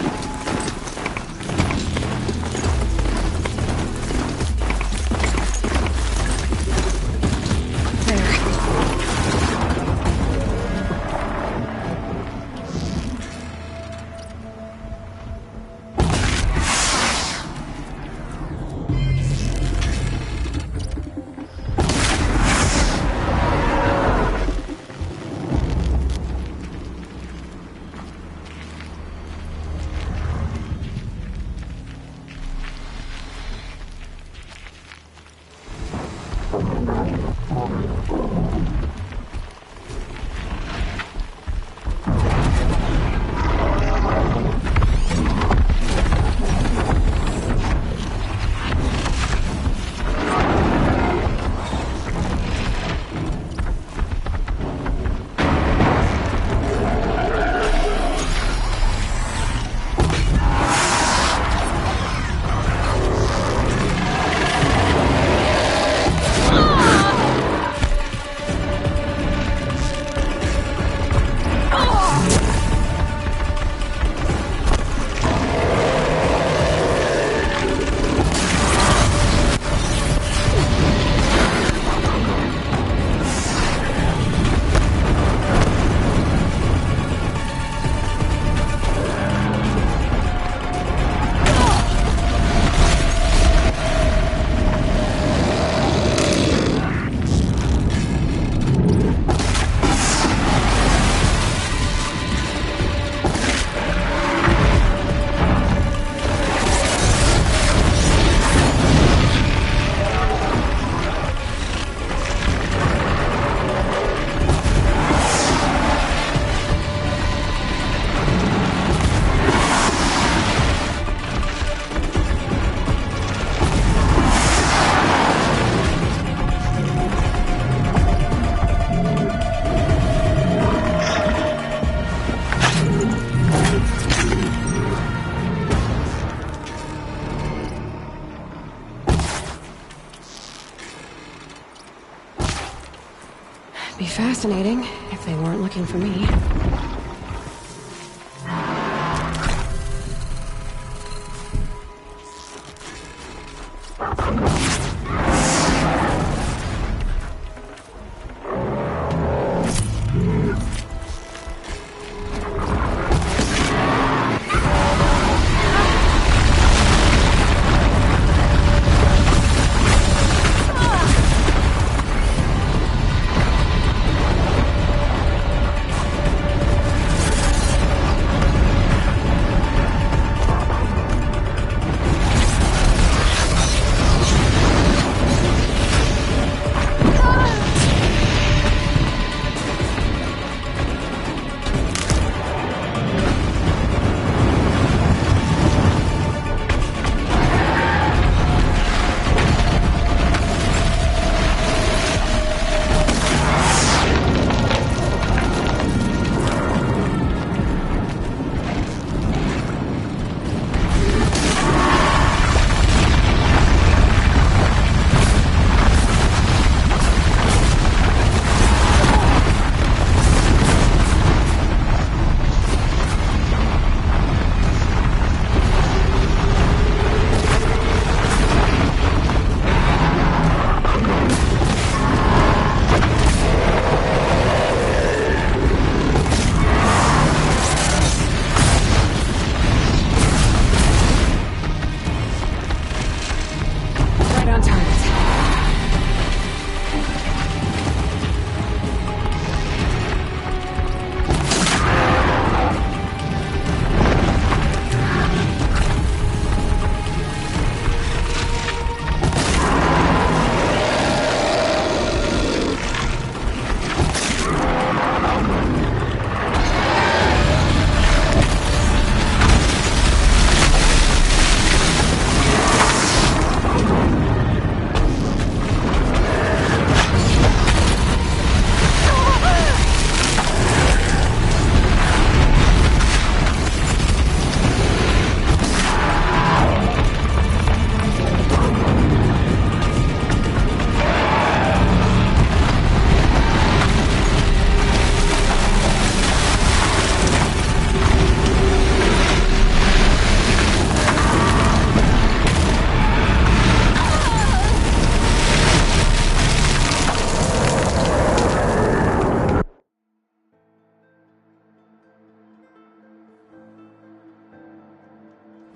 Be fascinating if they weren't looking for me.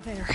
There.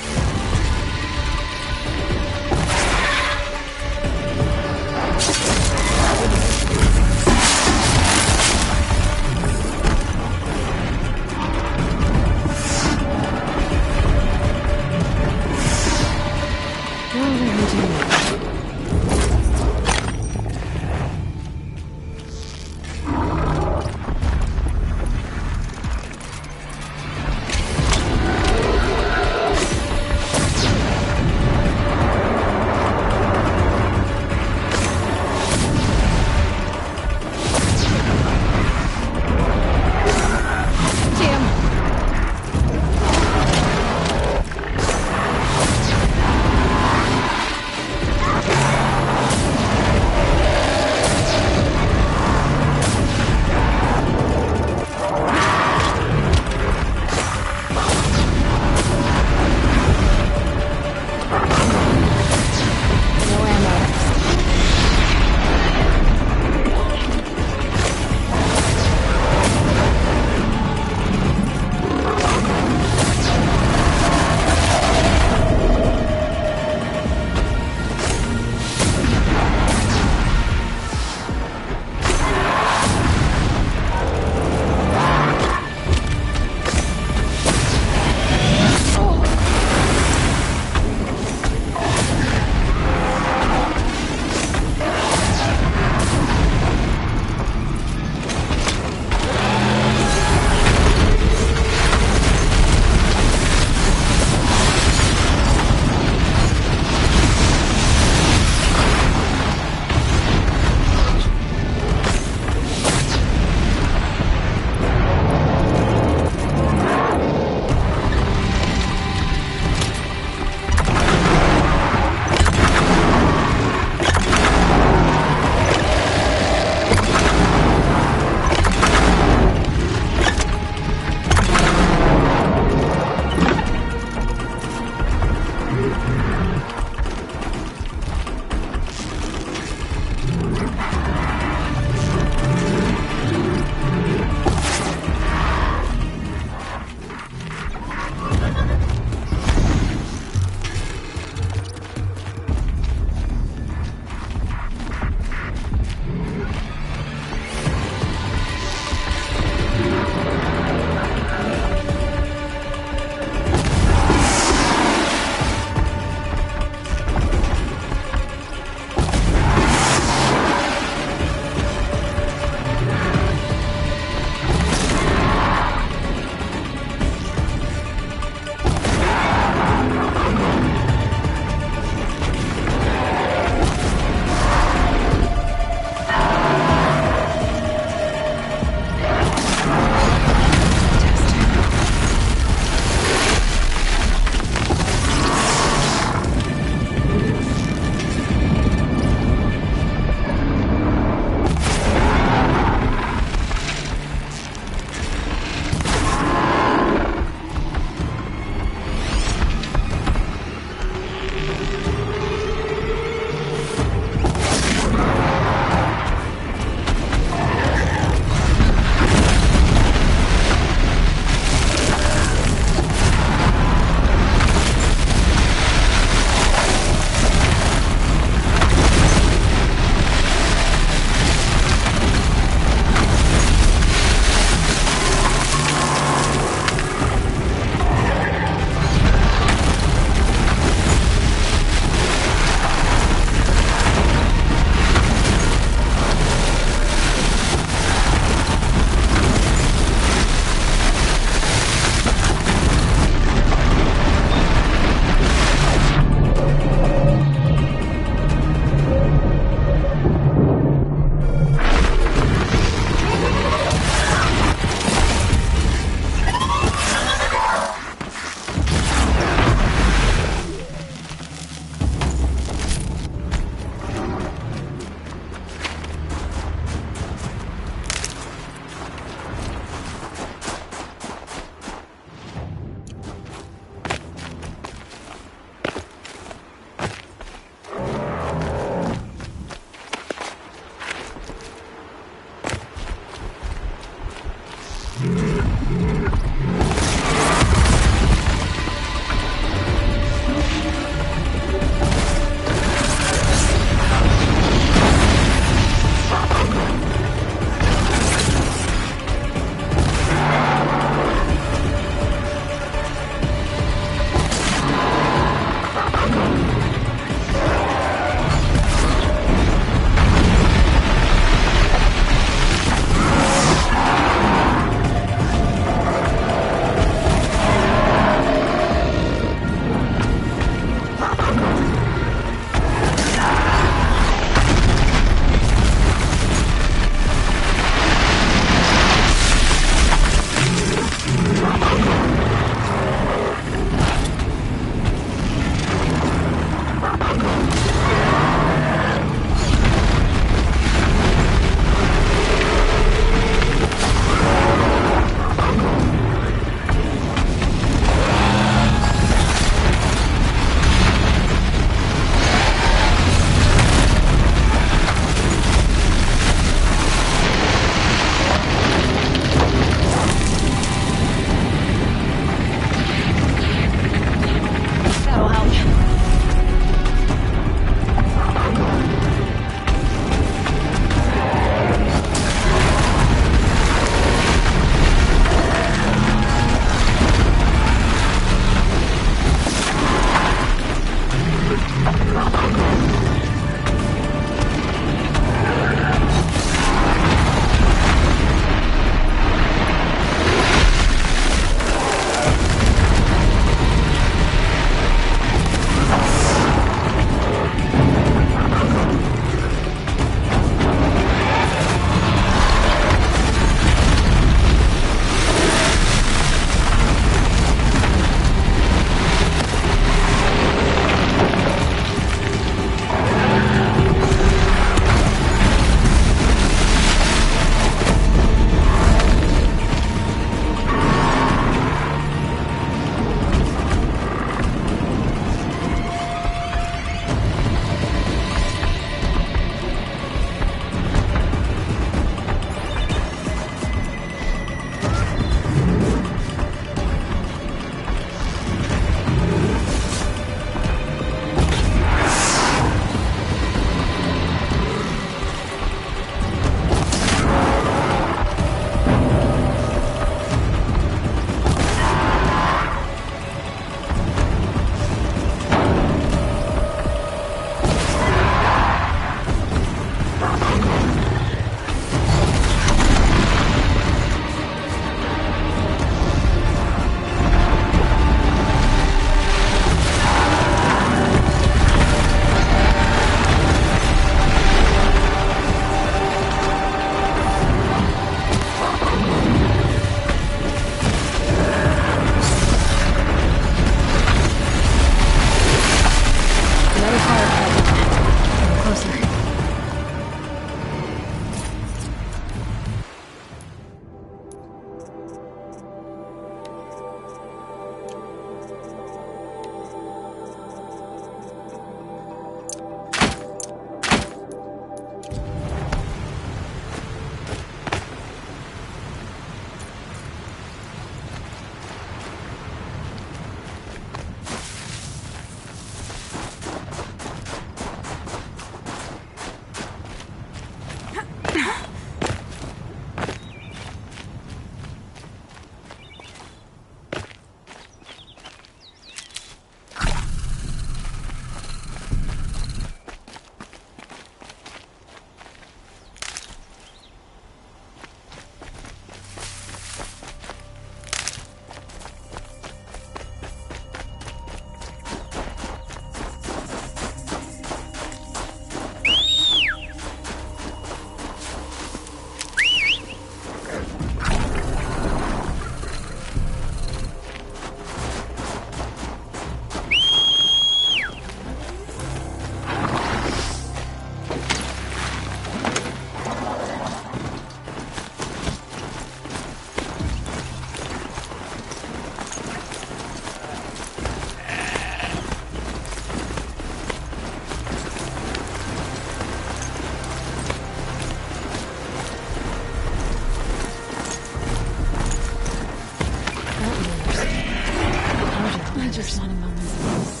There's not a moment's peace.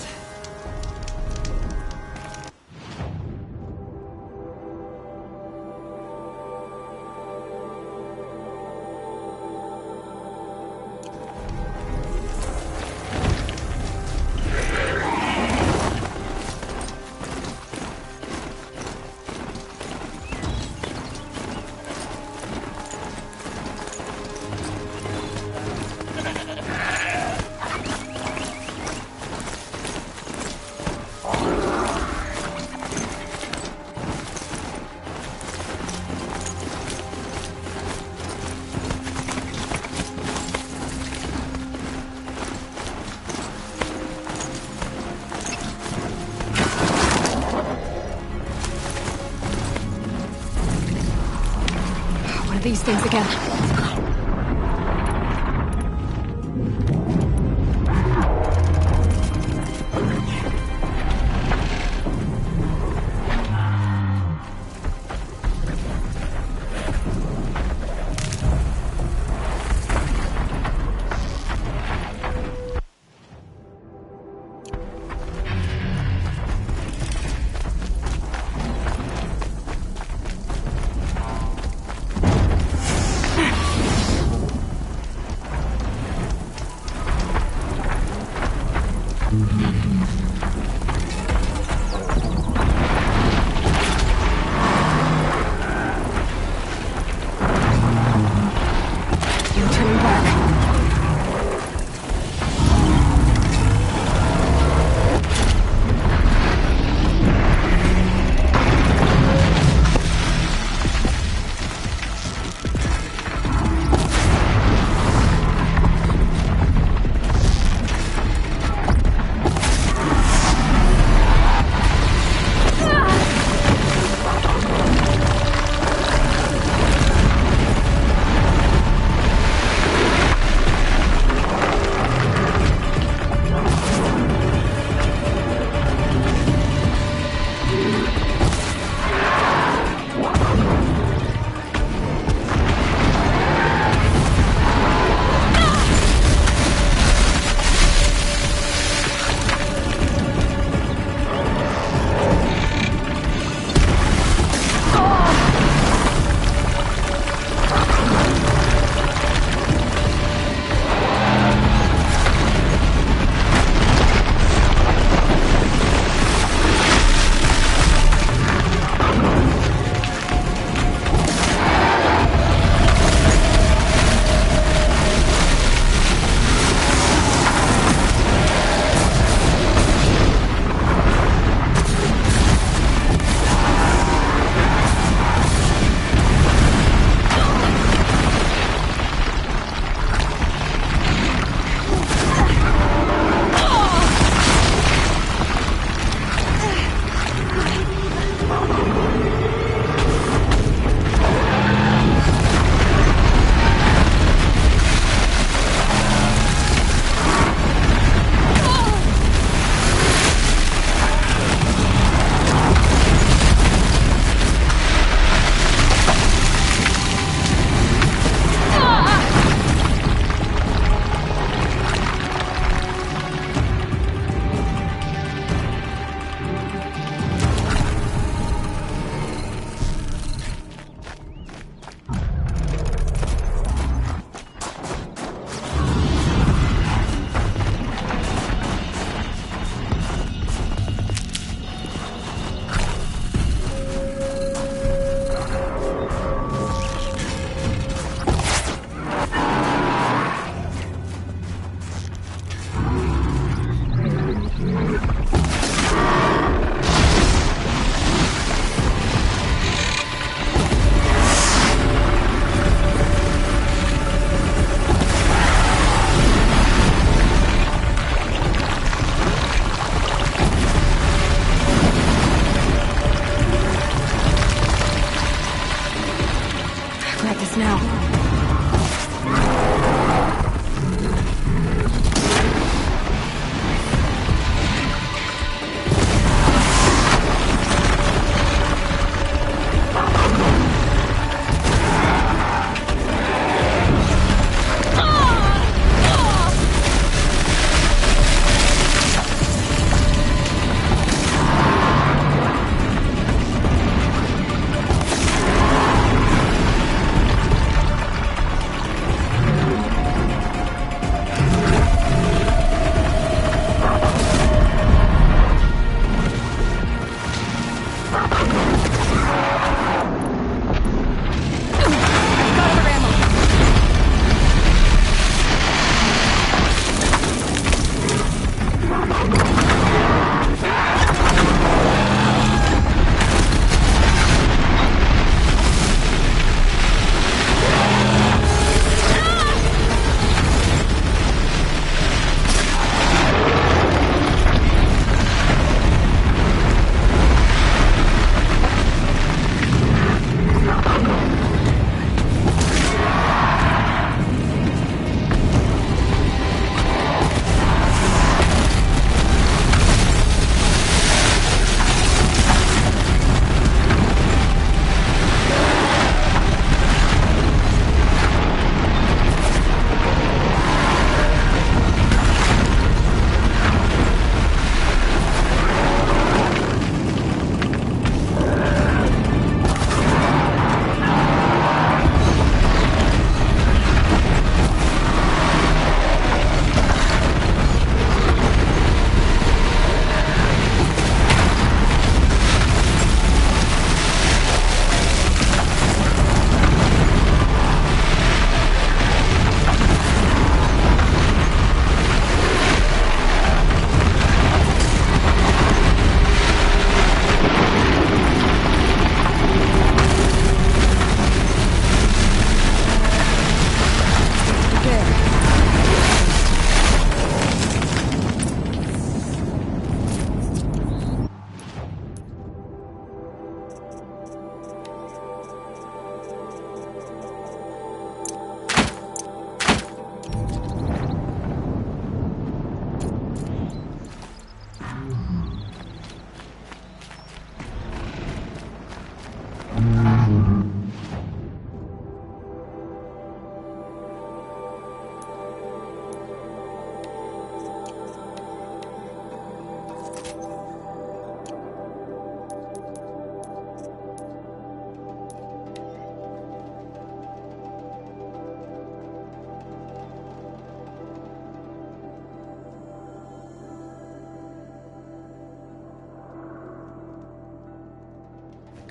These things again.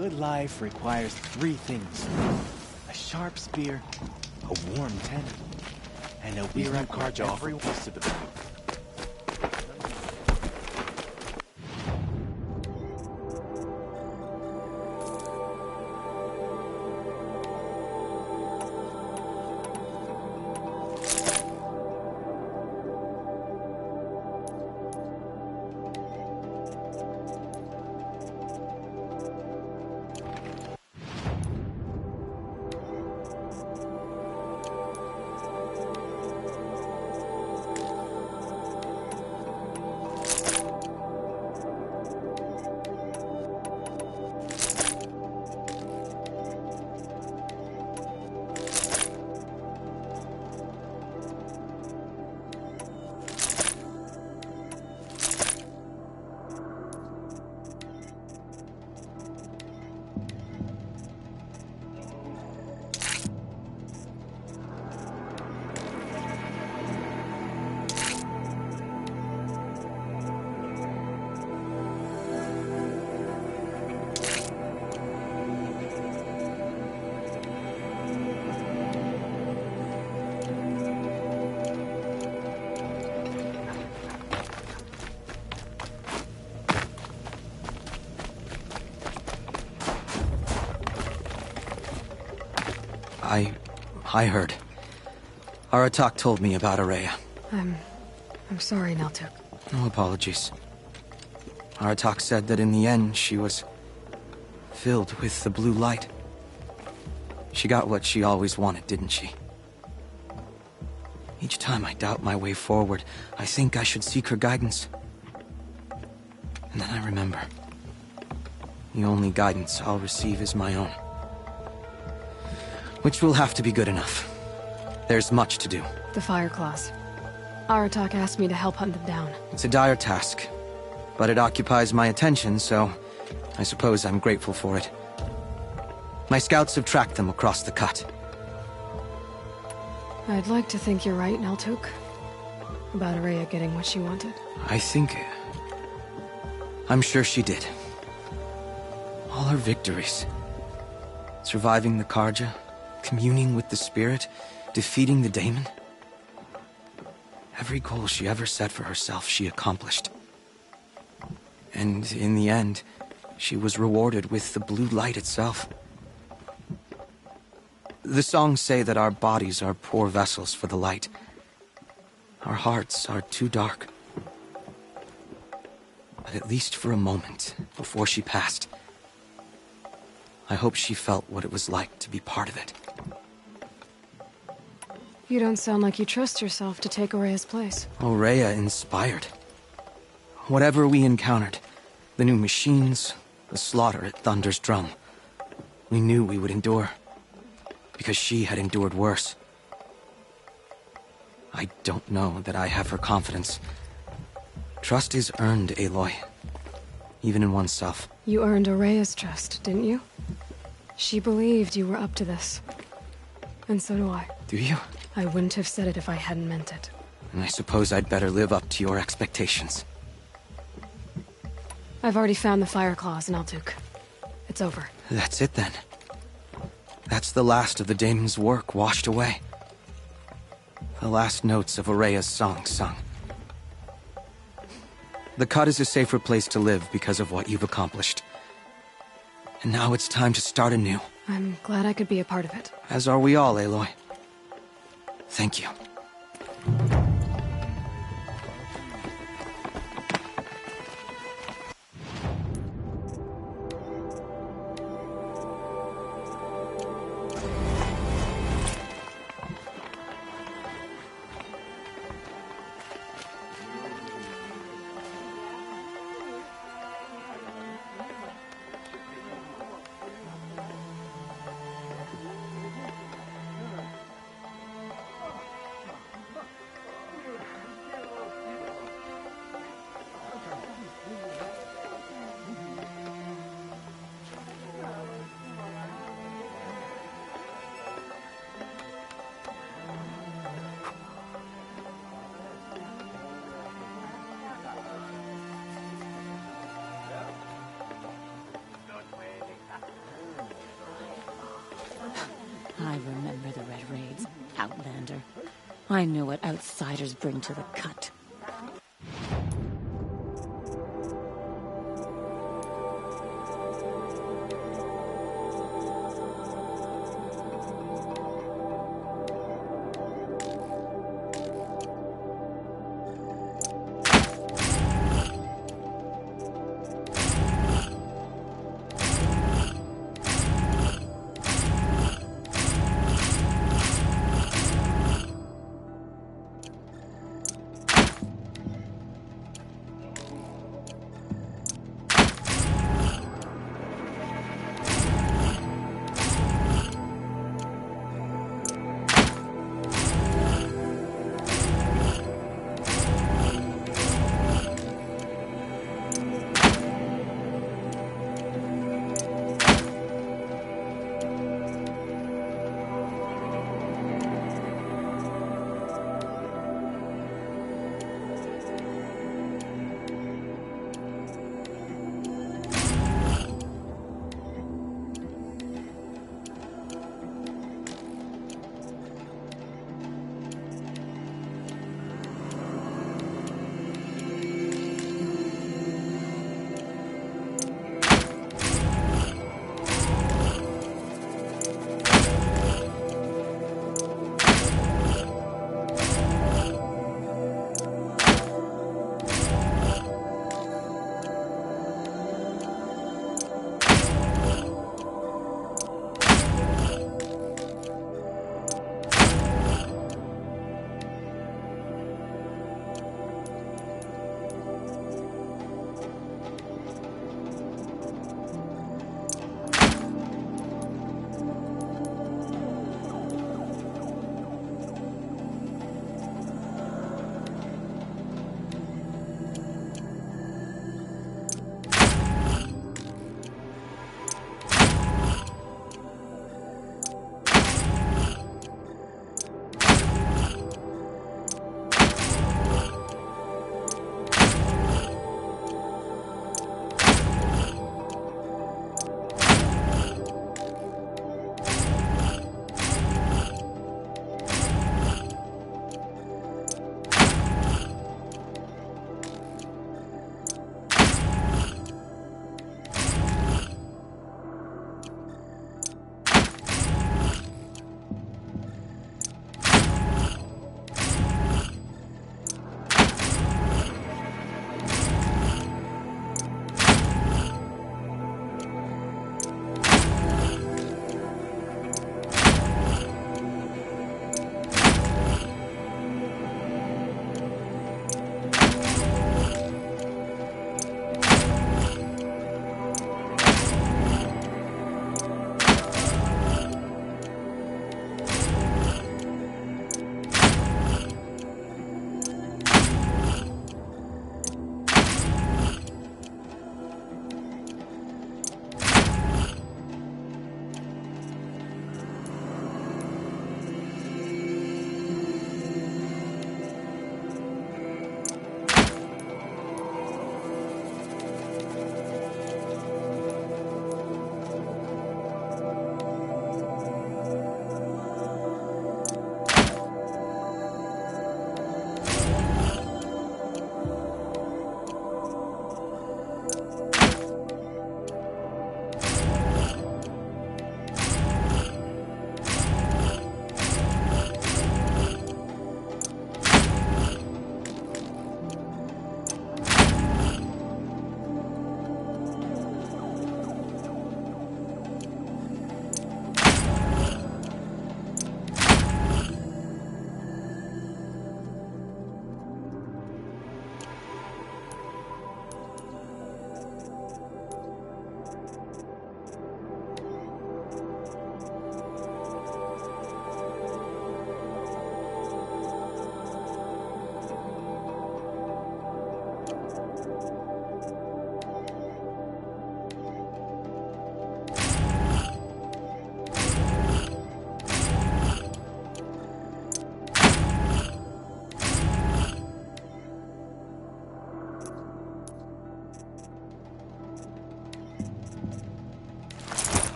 good life requires 3 things. A sharp spear, a warm tent, and a weary cart every piece of the bag. I heard. Aratak told me about Araya. I'm sorry, Naltuk. No apologies. Aratak said that in the end, she was filled with the blue light. She got what she always wanted, didn't she? Each time I doubt my way forward, I think I should seek her guidance. And then I remember. The only guidance I'll receive is my own. Which will have to be good enough. There's much to do. The Fire Claws. Aratak asked me to help hunt them down. It's a dire task, but it occupies my attention, so I suppose I'm grateful for it. My scouts have tracked them across the cut. I'd like to think you're right, Naltuk. About Araya getting what she wanted. I'm sure she did. All her victories. Surviving the Karja, communing with the spirit, defeating the daemon. Every goal she ever set for herself, she accomplished. And in the end, she was rewarded with the blue light itself. The songs say that our bodies are poor vessels for the light. Our hearts are too dark. But at least for a moment, before she passed, I hope she felt what it was like to be part of it. You don't sound like you trust yourself to take Araya's place. Araya inspired. Whatever we encountered, the new machines, the slaughter at Thunder's Drum, we knew we would endure, because she had endured worse. I don't know that I have her confidence. Trust is earned, Aloy, even in oneself. You earned Araya's trust, didn't you? She believed you were up to this. And so do I. Do you? I wouldn't have said it if I hadn't meant it. And I suppose I'd better live up to your expectations. I've already found the Fire Claws in Naltuk. It's over. That's it then. That's the last of the daemon's work washed away. The last notes of Araya's song sung. The Cut is a safer place to live because of what you've accomplished. And now it's time to start anew. I'm glad I could be a part of it. As are we all, Aloy. Thank you. I know what outsiders bring to the cut.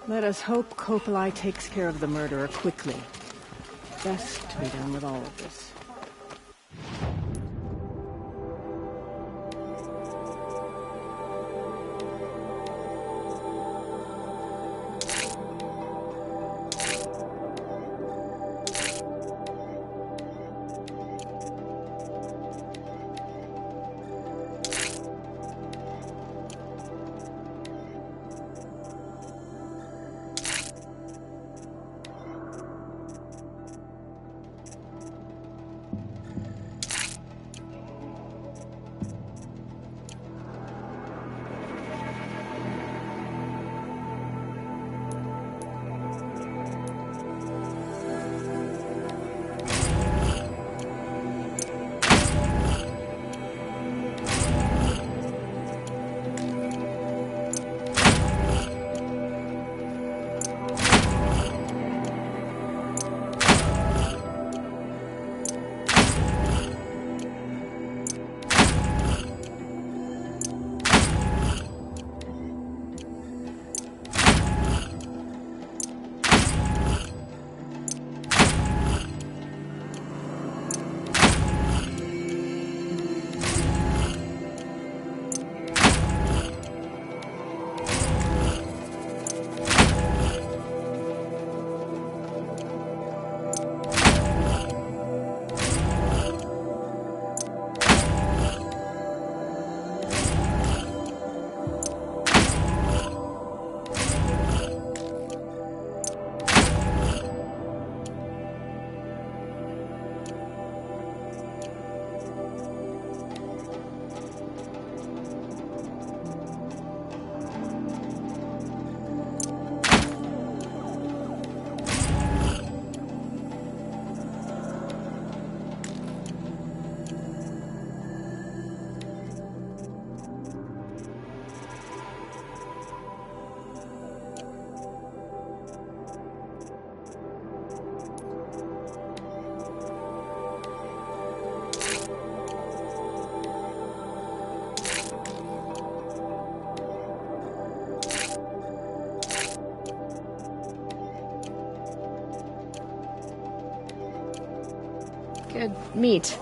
Let us hope Kopali takes care of the murderer quickly. Best to be done with all of this. Good meat.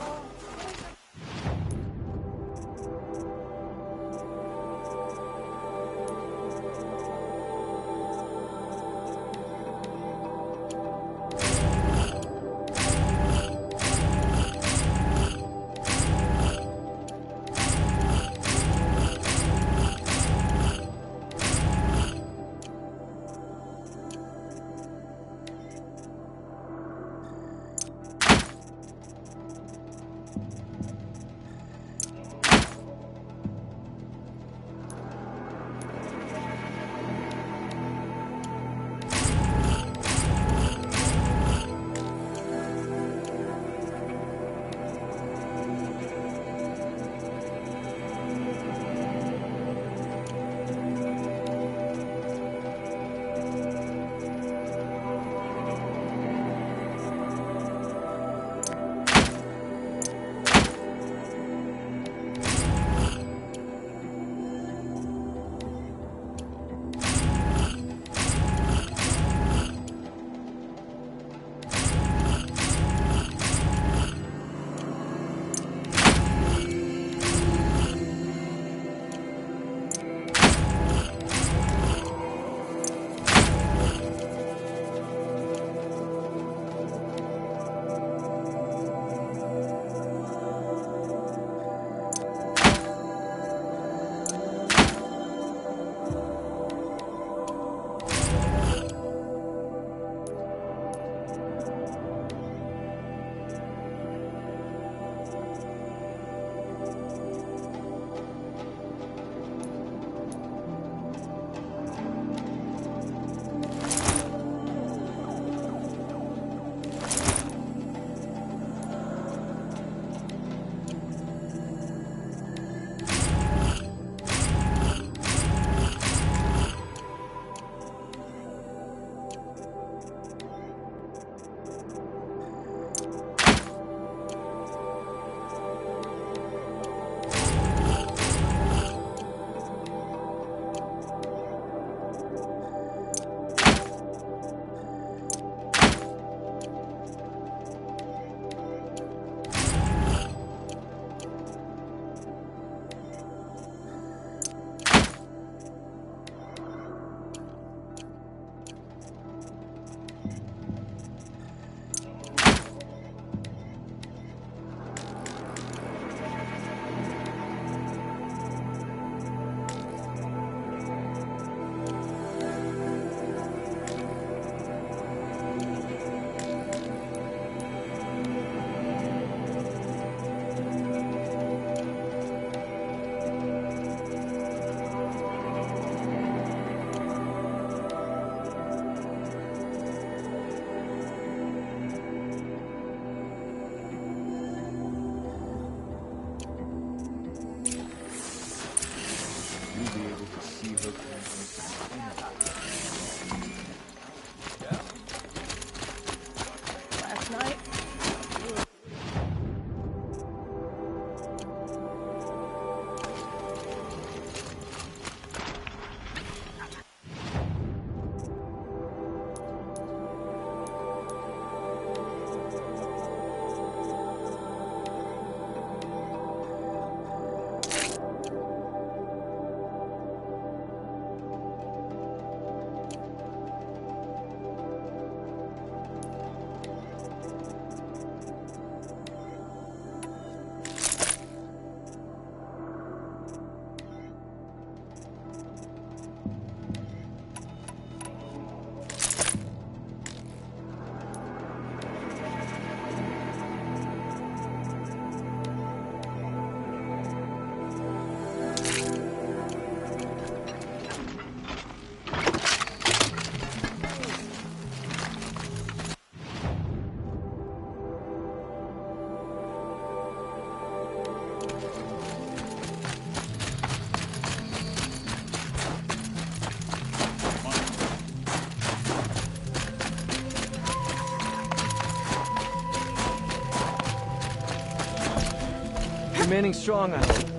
remaining strong, I hope.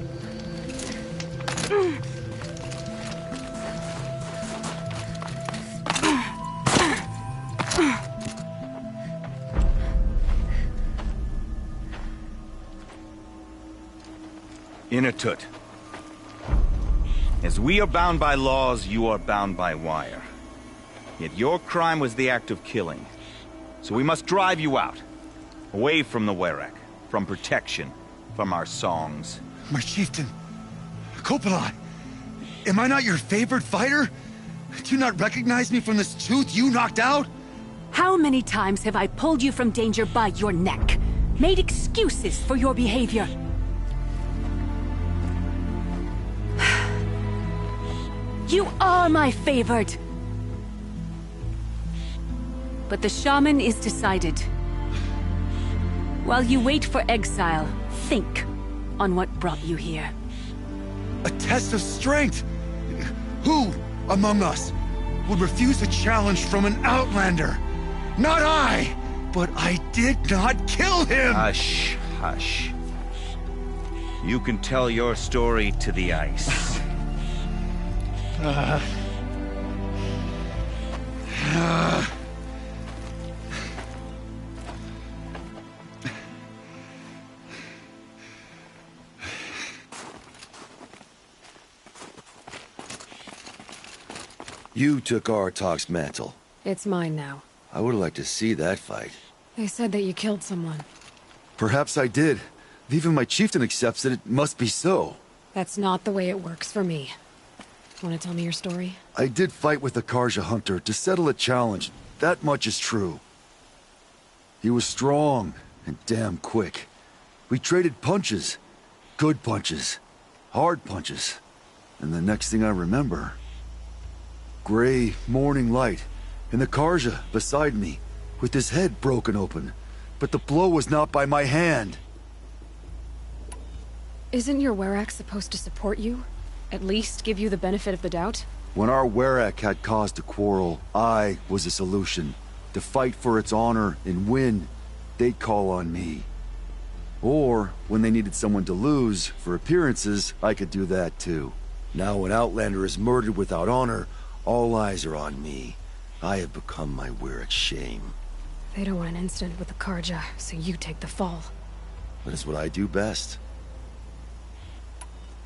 Inatut. As we are bound by laws, you are bound by wire. Yet your crime was the act of killing. So we must drive you out. Away from the Werak. From protection. From our songs. My chieftain. Kopalai. Am I not your favorite fighter? Do you not recognize me from this tooth you knocked out? How many times have I pulled you from danger by your neck? Made excuses for your behavior? You are my favorite! But the shaman is decided. While you wait for exile, think on what brought you here. A test of strength! Who among us would refuse a challenge from an outlander? Not I! But I did not kill him! Hush, hush. You can tell your story to the ice. You took Artok's mantle. It's mine now. I would like to see that fight. They said that you killed someone. Perhaps I did. If even my chieftain accepts it, it must be so. That's not the way it works for me. Want to tell me your story? I did fight with the Karja hunter to settle a challenge. That much is true. He was strong and damn quick. We traded punches. Good punches. Hard punches. And the next thing I remember... gray morning light, and the Karja beside me, with his head broken open. But the blow was not by my hand. Isn't your Werak supposed to support you? At least give you the benefit of the doubt? When our Werak had cause to quarrel, I was a solution. To fight for its honor and win, they'd call on me. Or, when they needed someone to lose, for appearances, I could do that too. Now an outlander is murdered without honor, all eyes are on me. I have become my Werak's shame. They don't want an incident with the Karja, so you take the fall. That is what I do best.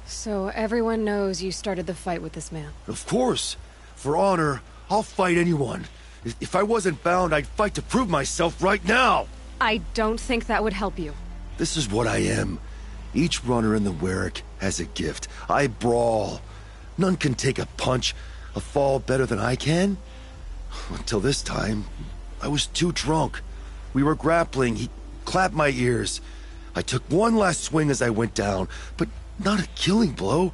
So everyone knows you started the fight with this man? Of course! For honor, I'll fight anyone. If I wasn't bound, I'd fight to prove myself right now! I don't think that would help you. This is what I am. Each runner in the Werak has a gift. I brawl. None can take a punch, a fall better than I can. Until this time, I was too drunk. We were grappling, he clapped my ears. I took one last swing as I went down, but not a killing blow.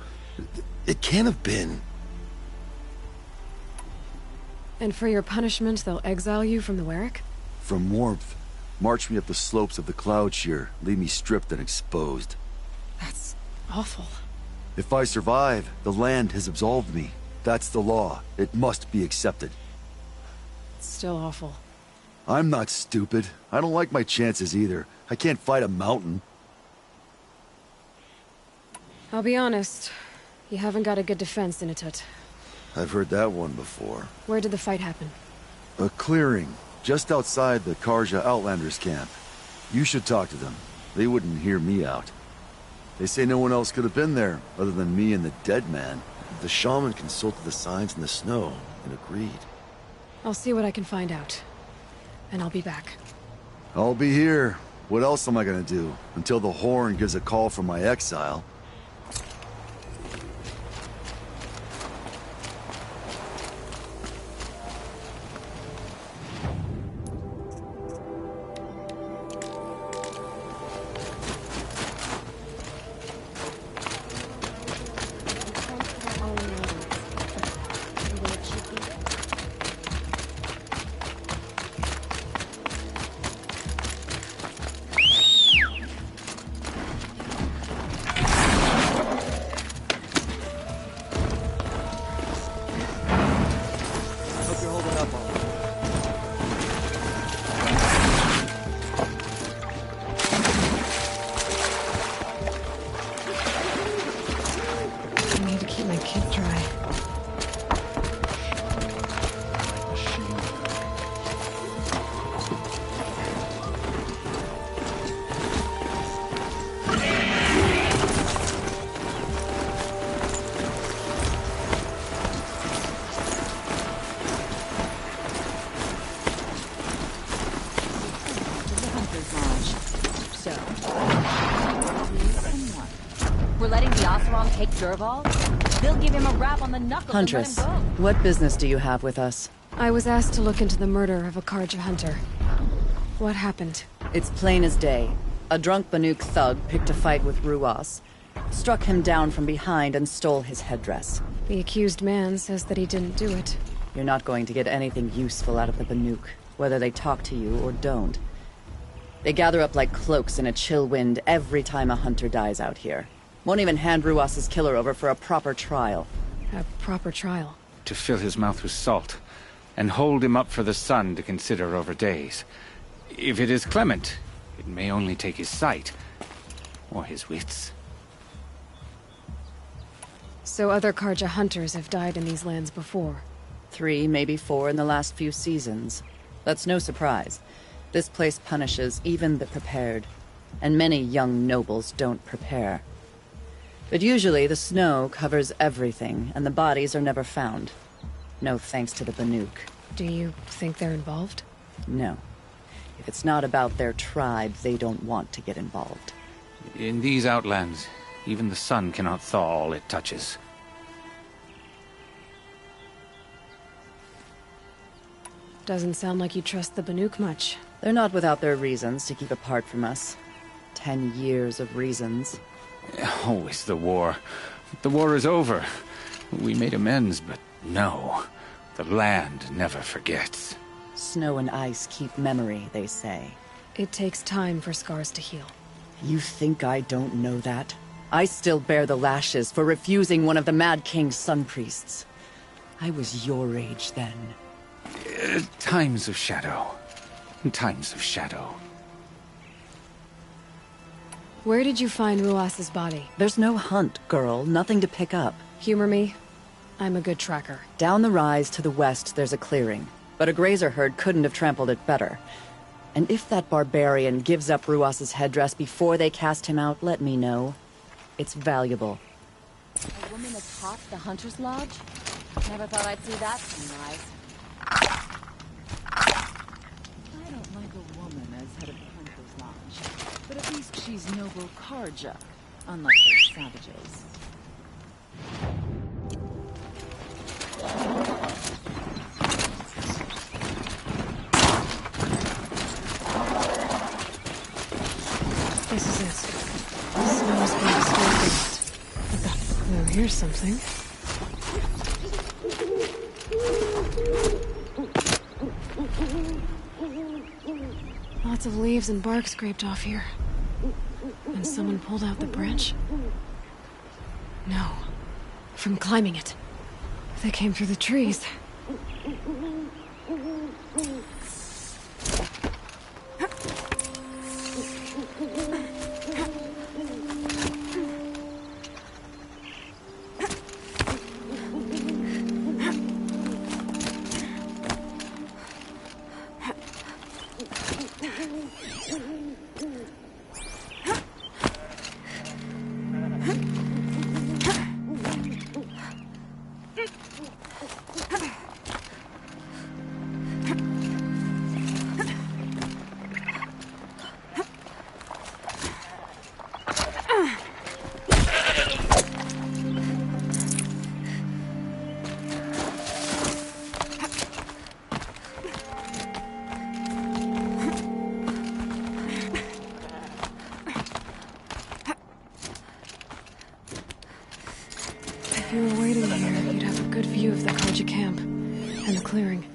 It can't have been. And for your punishment, they'll exile you from the Werak? From warmth. March me up the slopes of the cloud shear, leave me stripped and exposed. That's awful. If I survive, the land has absolved me. That's the law. It must be accepted. It's still awful. I'm not stupid. I don't like my chances either. I can't fight a mountain. I'll be honest. You haven't got a good defense, Inatut. I've heard that one before. Where did the fight happen? A clearing, just outside the Karja Outlanders camp. You should talk to them. They wouldn't hear me out. They say no one else could have been there, other than me and the dead man. The shaman consulted the signs in the snow, and agreed. I'll see what I can find out. And I'll be back. I'll be here. What else am I gonna do? Until the Horn gives a call from my exile. We're letting the Oseram take Dervahl? They'll give him a rap on the knuckles Huntress, and let him go. what business do you have with us? I was asked to look into the murder of a Karja hunter. What happened? It's plain as day. A drunk Banuk thug picked a fight with Ruas, struck him down from behind and stole his headdress. The accused man says that he didn't do it. You're not going to get anything useful out of the Banuk, whether they talk to you or don't. They gather up like cloaks in a chill wind every time a hunter dies out here. Won't even hand Ruas's killer over for a proper trial. A proper trial? To fill his mouth with salt, and hold him up for the sun to consider over days. If it is clement, it may only take his sight, or his wits. So other Karja hunters have died in these lands before? 3, maybe 4 in the last few seasons. That's no surprise. This place punishes even the prepared, and many young nobles don't prepare. But usually the snow covers everything, and the bodies are never found. No thanks to the Banuk. Do you think they're involved? No. If it's not about their tribe, they don't want to get involved. In these outlands, even the sun cannot thaw all it touches. Doesn't sound like you trust the Banuk much. They're not without their reasons to keep apart from us. 10 years of reasons. Always the war. The war is over. We made amends, but no. The land never forgets. Snow and ice keep memory, they say. It takes time for scars to heal. You think I don't know that? I still bear the lashes for refusing one of the Mad King's sun priests. I was your age then. Times of shadow. Times of shadow. Where did you find Ruas's body? There's no hunt, girl. Nothing to pick up. Humor me. I'm a good tracker. Down the rise to the west, there's a clearing. But a grazer herd couldn't have trampled it better. And if that barbarian gives up Ruas's headdress before they cast him out, let me know. It's valuable. A woman atop the Hunter's Lodge? Never thought I'd see that sunrise. I don't like a woman as head of the Hunter's Lodge. But at least she's noble Karja, unlike those savages. This is it. The snow's been disturbed. Oh, here's something. Lots of leaves and bark scraped off here. And someone pulled out the branch? No. From climbing it. They came through the trees. If you were waiting here, you'd have a good view of the Karja camp and the clearing.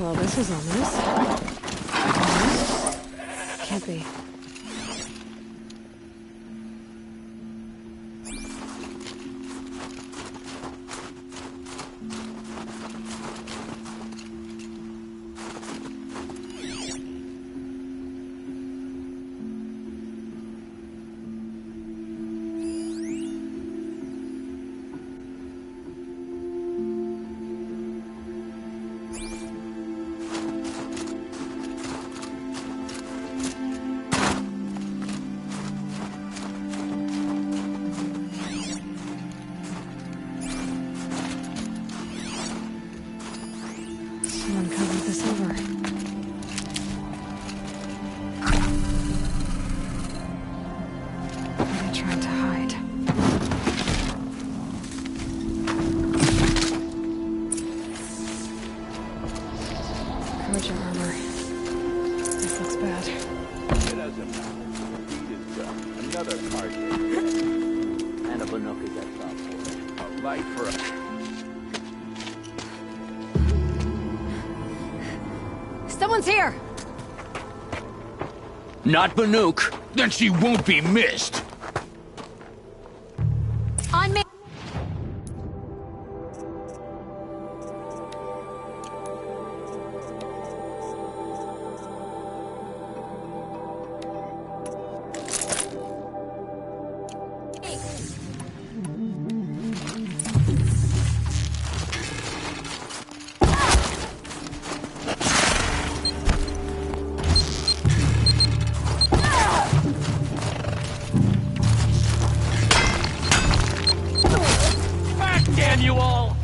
Well, this is ominous. Can't be. Someone covered this over. What are they trying to hide? Karja armor. This looks bad. It doesn't matter. The deed is done. Another card. And a Banuk is at top for it. A light for us. Someone's here! Not Banuk. Then she won't be missed. On me! Damn you all!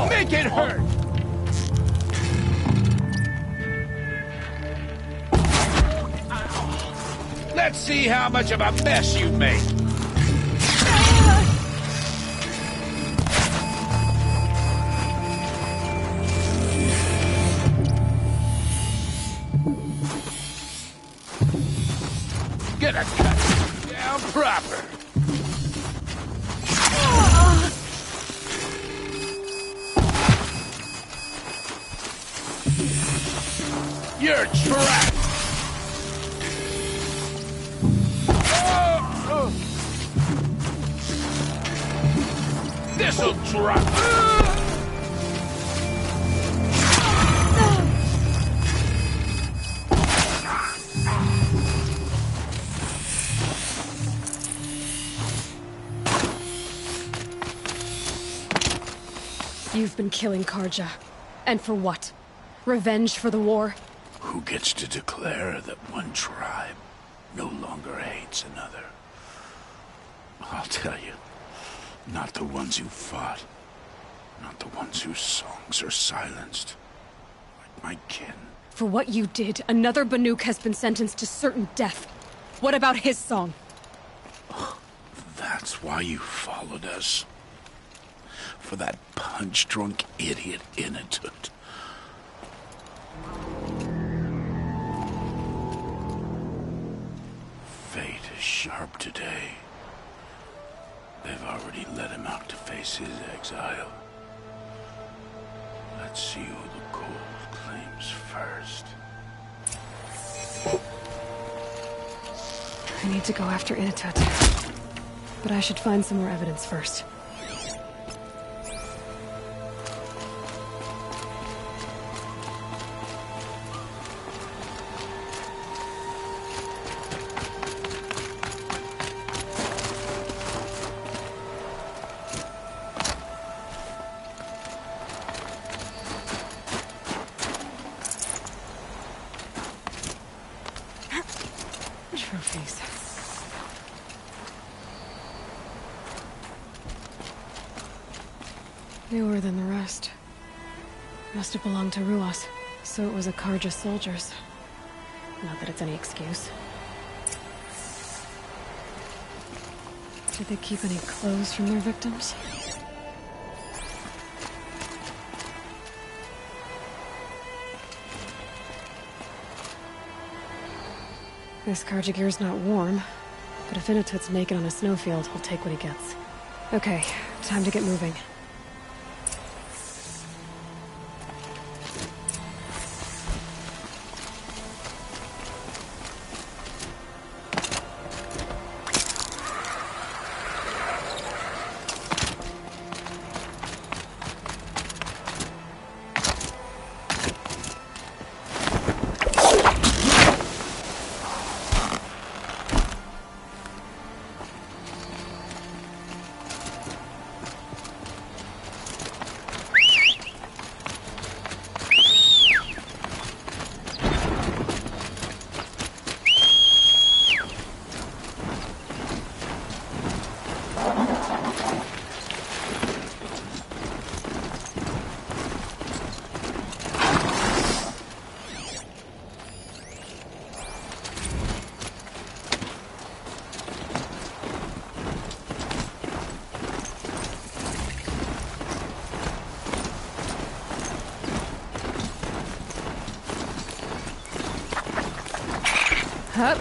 Make it hurt! Let's see how much of a mess you make. Gonna cut you down proper. You're trapped. This'll drop. You've been killing Karja. And for what? Revenge for the war? Who gets to declare that one tribe no longer hates another? I'll tell you, not the ones who fought, not the ones whose songs are silenced, like my kin. For what you did, another Banuk has been sentenced to certain death. What about his song? That's why you followed us. For that punch-drunk idiot Inatut. Fate is sharp today. They've already let him out to face his exile. Let's see who the cold claims first. I need to go after Inatut. But I should find some more evidence first. Trophies. Newer than the rest. Must have belonged to Ruas, so it was a Karja soldiers. Not that it's any excuse. Did they keep any clothes from their victims? This Karja gear's not warm, but if Inatut's naked on a snowfield, he'll take what he gets. Okay, time to get moving. Hup.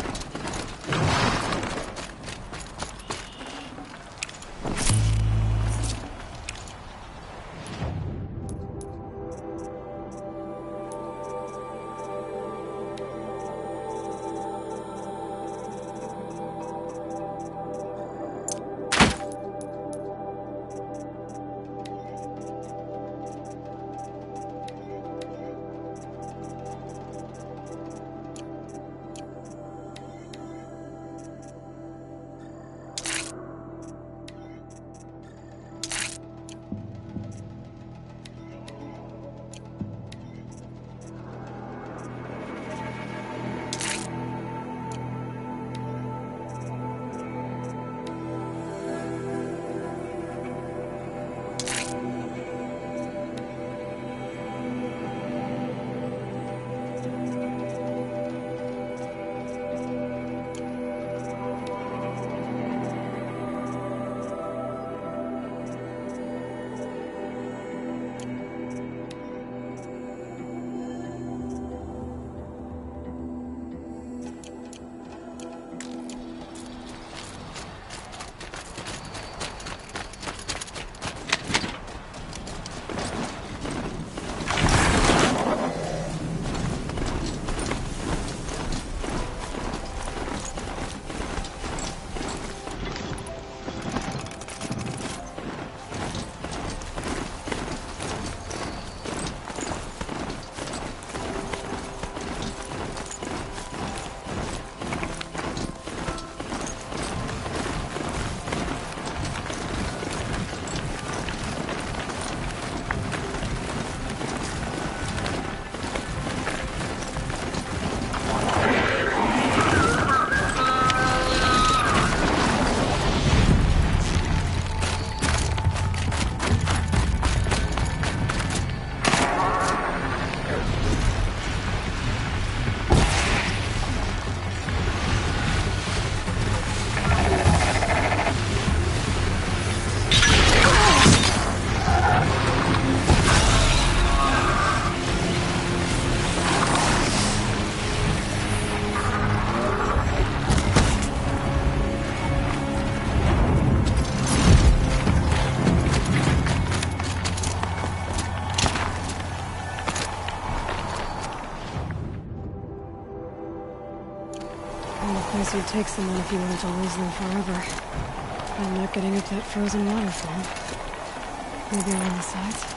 This would take someone if you wanted to lose them forever. I'm not getting up that frozen waterfall. Maybe around the sides?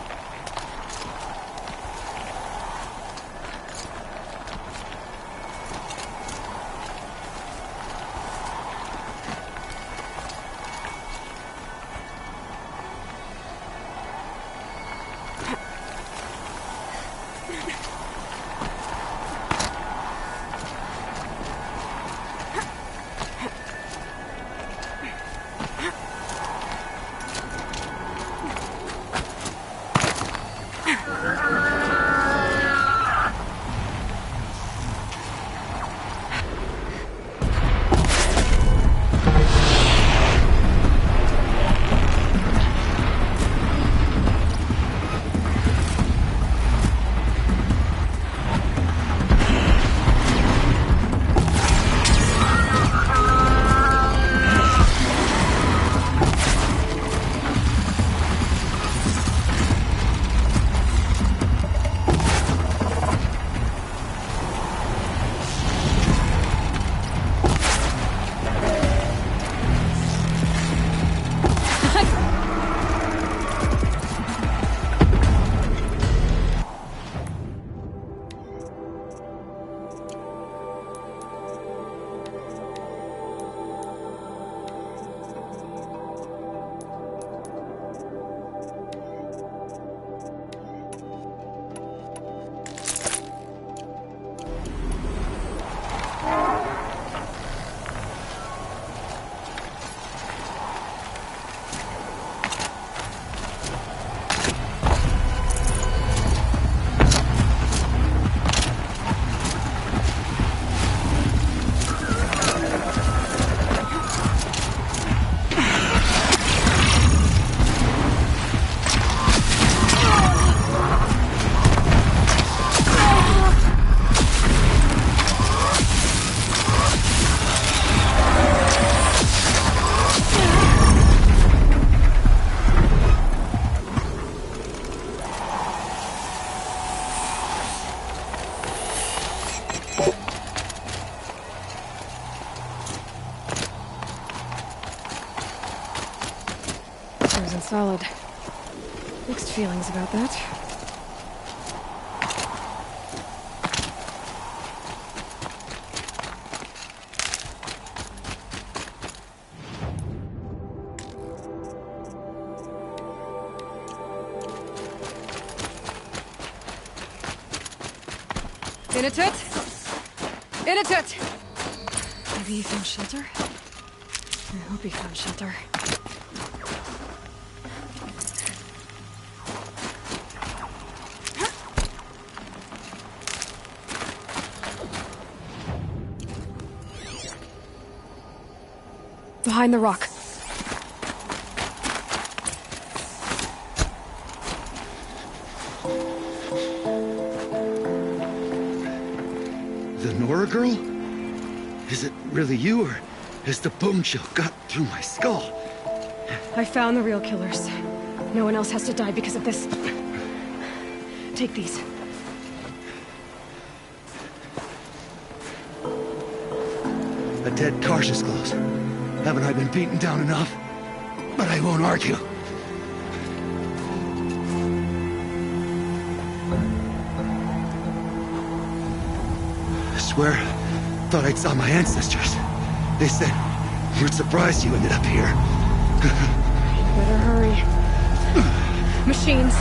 wasn't solid. Mixed feelings about that. Inatut! Maybe he found shelter? I hope he found shelter. Behind the rock. The Nora girl? Is it really you, or has the bone chill got through my skull? I found the real killers. No one else has to die because of this. Take these. A dead Karja's clothes. Haven't I been beaten down enough? But I won't argue. I swear, thought I saw my ancestors. They said, we're surprised you ended up here. Better hurry. Machines.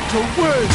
to win!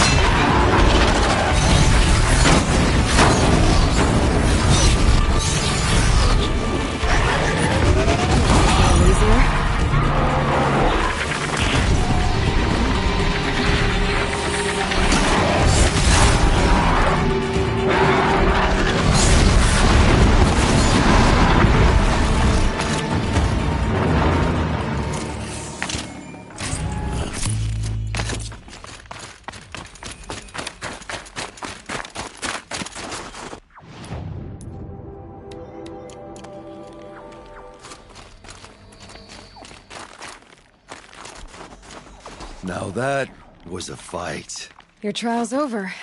Now that was a fight. Your trial's over.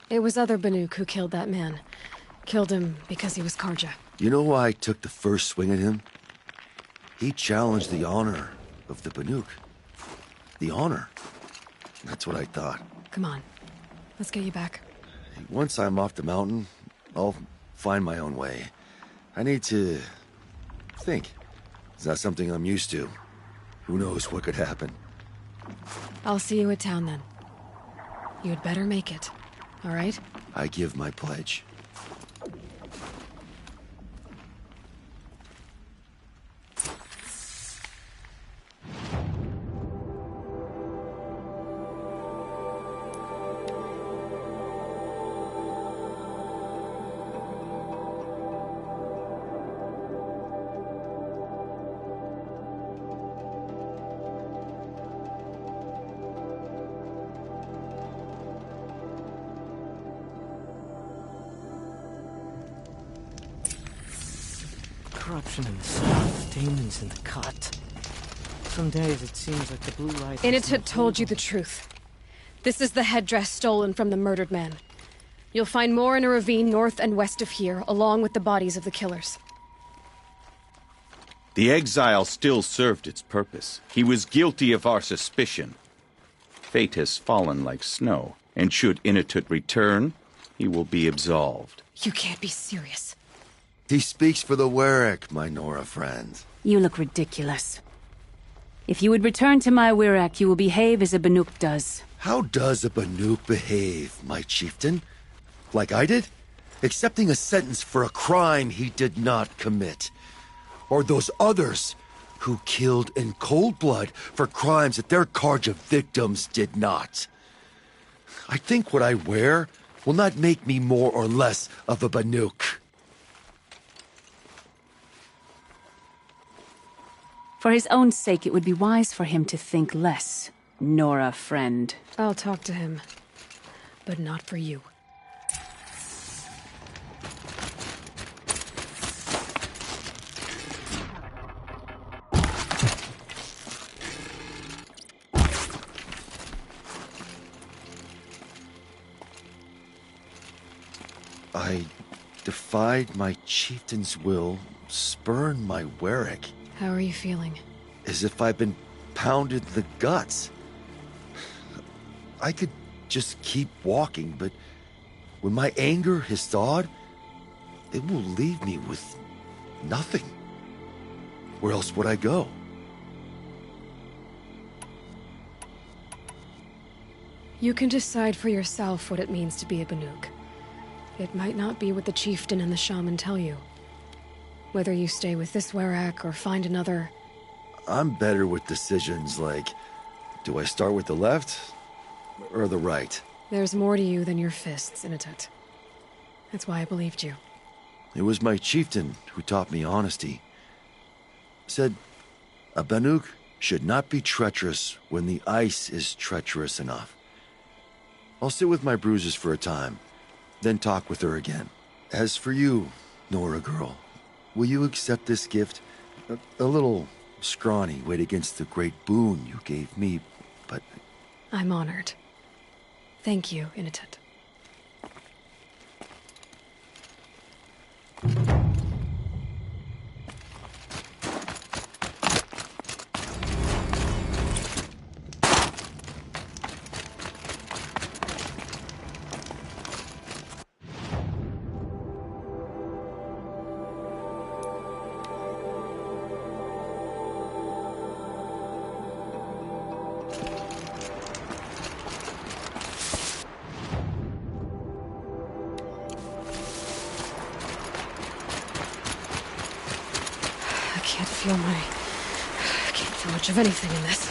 It was other Banuk who killed that man. Killed him because he was Karja. You know why I took the first swing at him? He challenged the honor of the Banuk. The honor. That's what I thought. Come on. Let's get you back. Once I'm off the mountain, I'll find my own way. I need to think. It's not something I'm used to. Who knows what could happen? I'll see you at town then. You'd better make it. All right? I give my pledge. Corruption in the south, demons in the cut. Some days it seems like the blue light... Initut told you the truth. This is the headdress stolen from the murdered man. You'll find more in a ravine north and west of here, along with the bodies of the killers. The exile still served its purpose. He was guilty of our suspicion. Fate has fallen like snow, and should Initut return, he will be absolved. You can't be serious. He speaks for the Warwick, my Nora friend. You look ridiculous. If you would return to my Wirak, you will behave as a Banuk does. How does a Banuk behave, my chieftain? Like I did? Accepting a sentence for a crime he did not commit. Or those others who killed in cold blood for crimes that their Karja victims did not. I think what I wear will not make me more or less of a Banuk. For his own sake, it would be wise for him to think less. Nora, friend. I'll talk to him. But not for you. I defied my chieftain's will, spurned my Warwick. How are you feeling? As if I've been pounded in the guts. I could just keep walking, but when my anger has thawed, it will leave me with nothing. Where else would I go? You can decide for yourself what it means to be a Banuk. It might not be what the chieftain and the shaman tell you. Whether you stay with this Warwick or find another... I'm better with decisions like, do I start with the left or the right? There's more to you than your fists, Initut. That's why I believed you. It was my chieftain who taught me honesty. Said, a Banuk should not be treacherous when the ice is treacherous enough. I'll sit with my bruises for a time, then talk with her again. As for you, Nora girl, will you accept this gift? A little scrawny weighed against the great boon you gave me, but... I'm honored. Thank you, Initut. can't feel much of anything in this.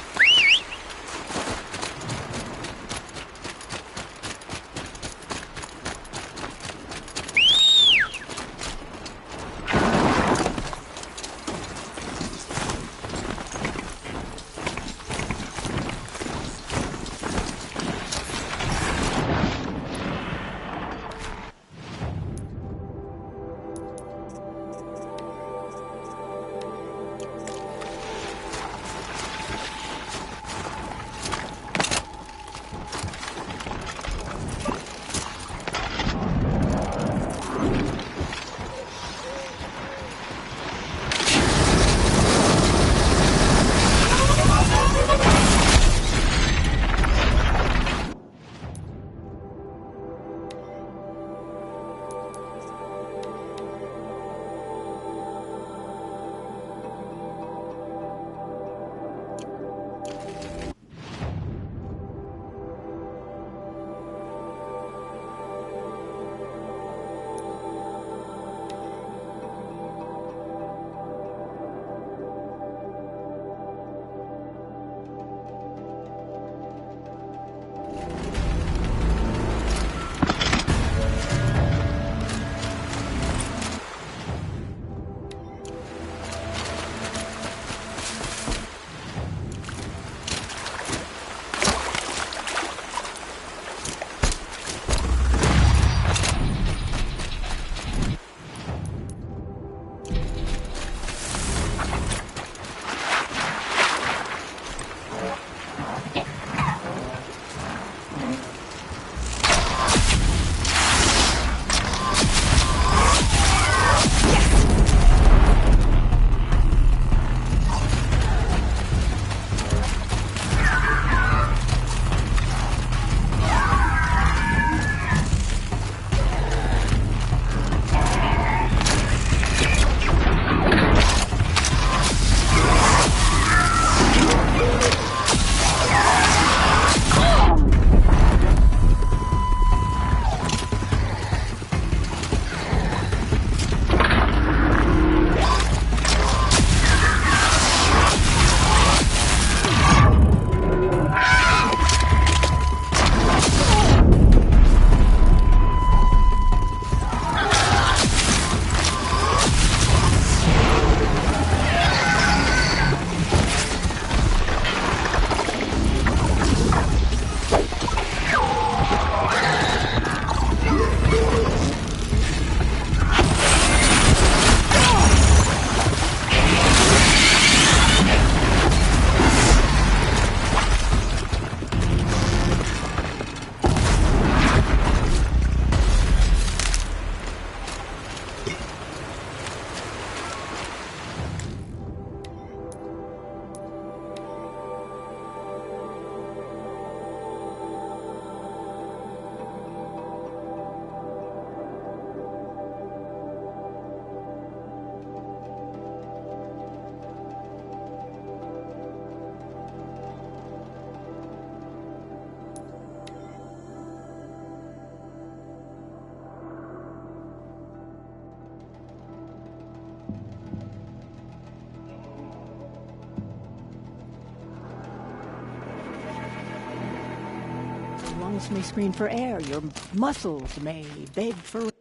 Lungs may scream for air, your muscles may beg for rest.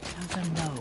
Tell them no.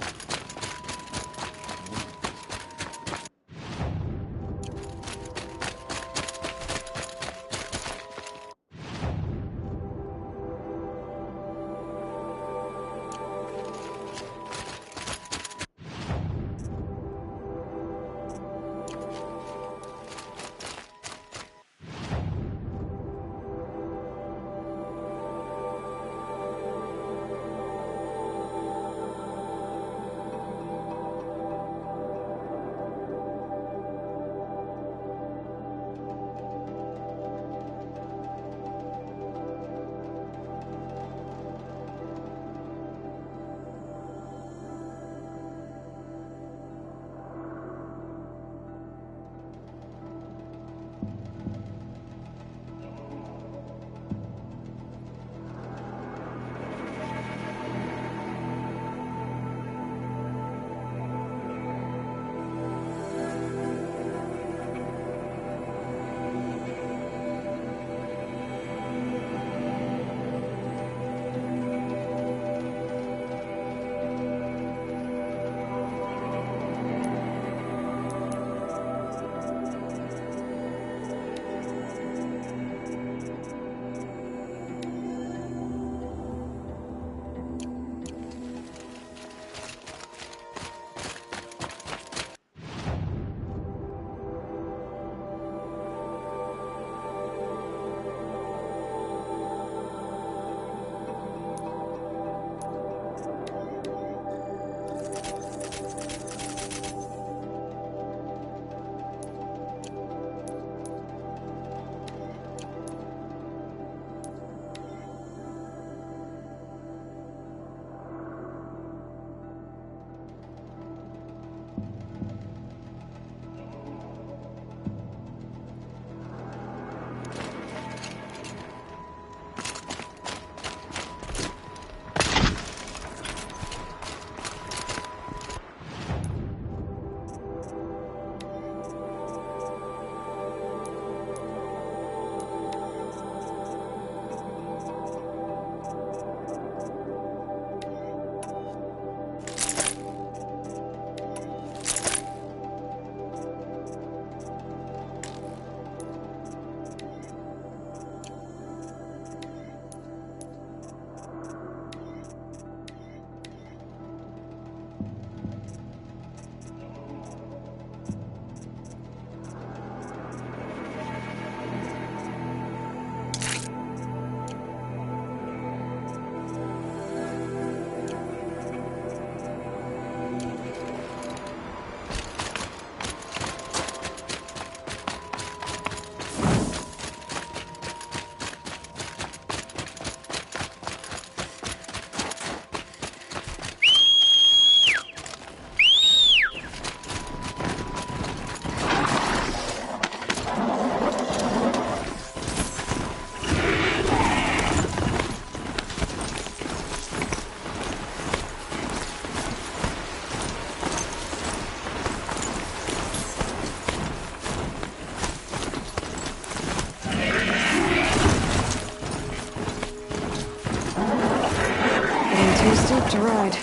up to ride.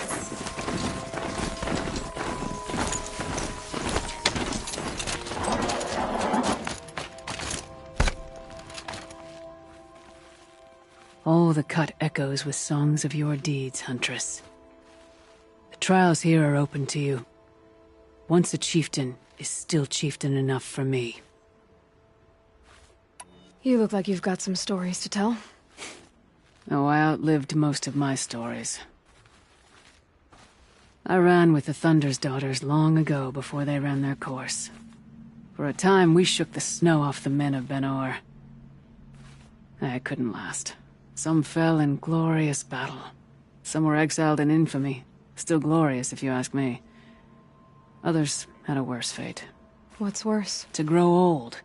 All the cut echoes with songs of your deeds, Huntress. The trials here are open to you. Once a chieftain is still chieftain enough for me. You look like you've got some stories to tell. Oh, I outlived most of my stories. I ran with the Thunder's daughters long ago before they ran their course. For a time, we shook the snow off the men of Ben-Or. I couldn't last. Some fell in glorious battle. Some were exiled in infamy. Still glorious, if you ask me. Others had a worse fate. What's worse? To grow old.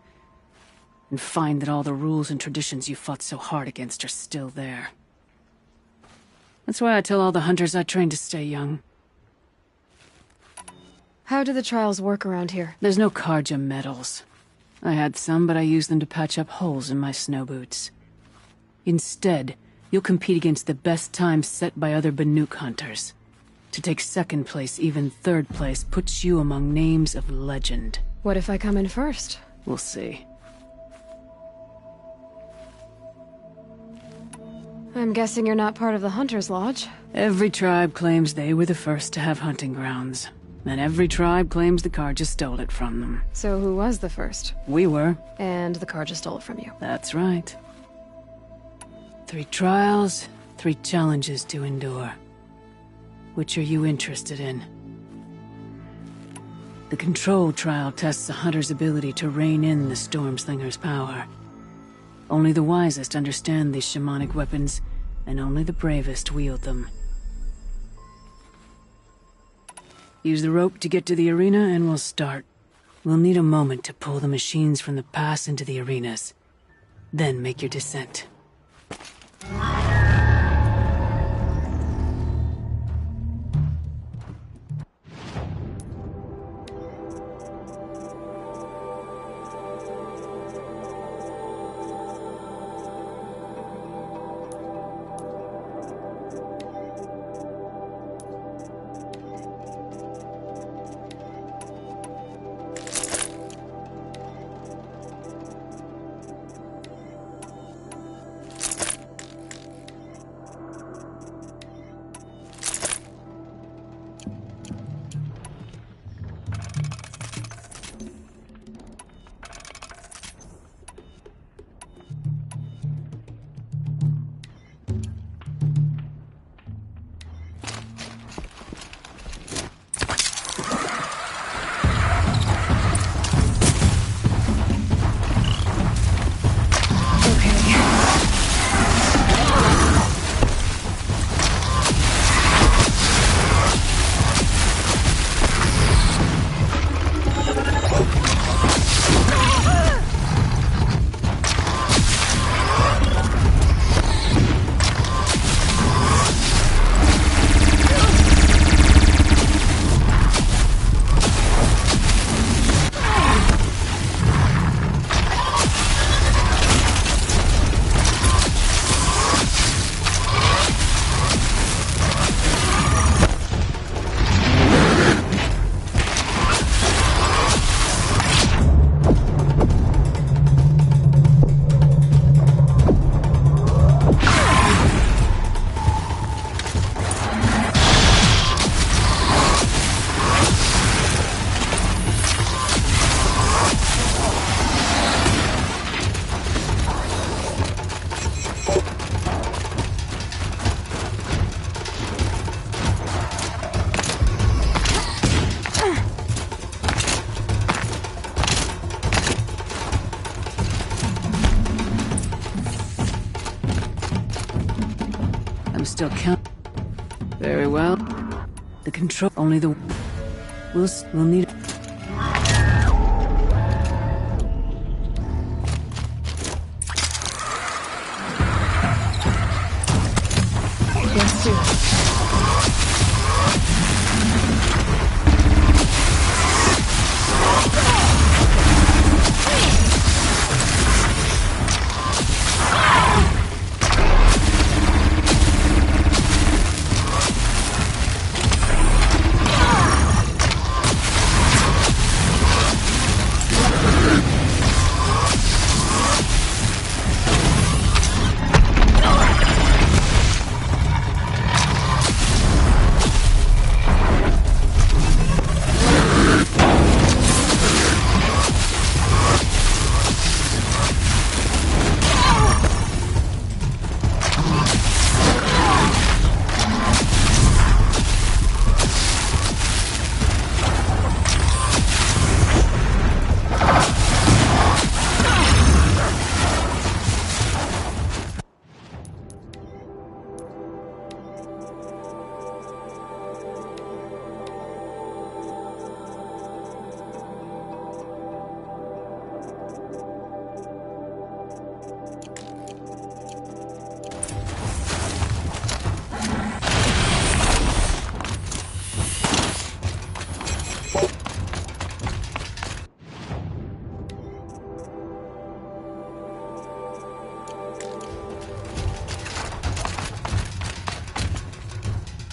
And find that all the rules and traditions you fought so hard against are still there. That's why I tell all the hunters I train to stay young. How do the trials work around here? There's no Karja medals. I had some, but I used them to patch up holes in my snow boots. Instead, you'll compete against the best times set by other Banuk hunters. To take second place, even third place, puts you among names of legend. What if I come in first? We'll see. I'm guessing you're not part of the Hunter's Lodge. Every tribe claims they were the first to have hunting grounds. And every tribe claims the Karja stole it from them. So who was the first? We were. And the Karja stole it from you. That's right. 3 trials, 3 challenges to endure. Which are you interested in? The Control trial tests a hunter's ability to rein in the Stormslinger's power. Only the wisest understand these shamanic weapons, and only the bravest wield them. Use the rope to get to the arena, and we'll start. We'll need a moment to pull the machines from the pass into the arenas. Then make your descent. Still count. Very well. The control. Only the. We'll need. Yes, too.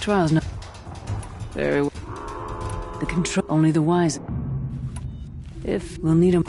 trial's not very well. The control only the wise. If we'll need 'em.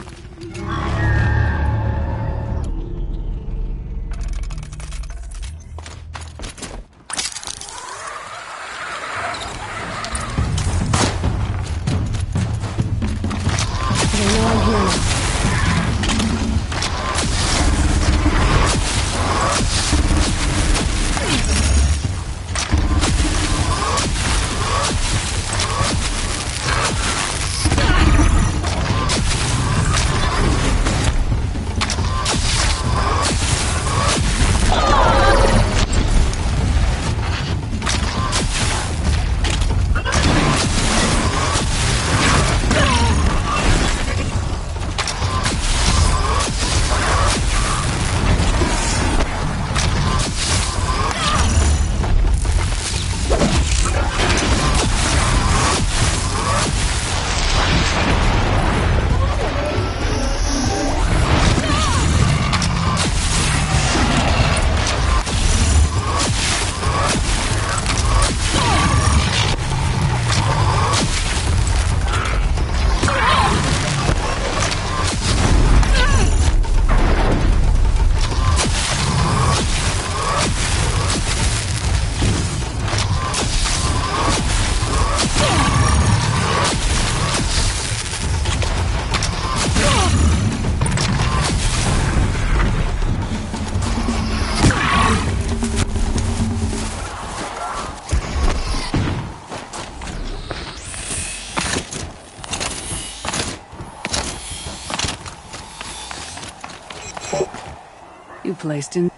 You placed in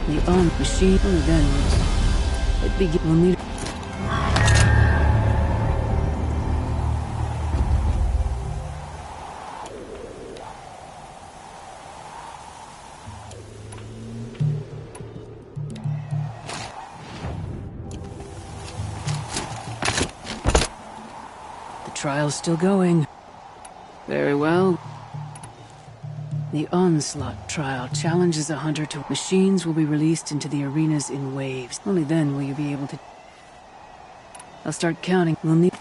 the on machine only then it begin will need. The trial's still going. Very well. The Onslaught trial challenges a hunter to... Machines will be released into the arenas in waves. Only then will you be able to... I'll start counting. We'll need...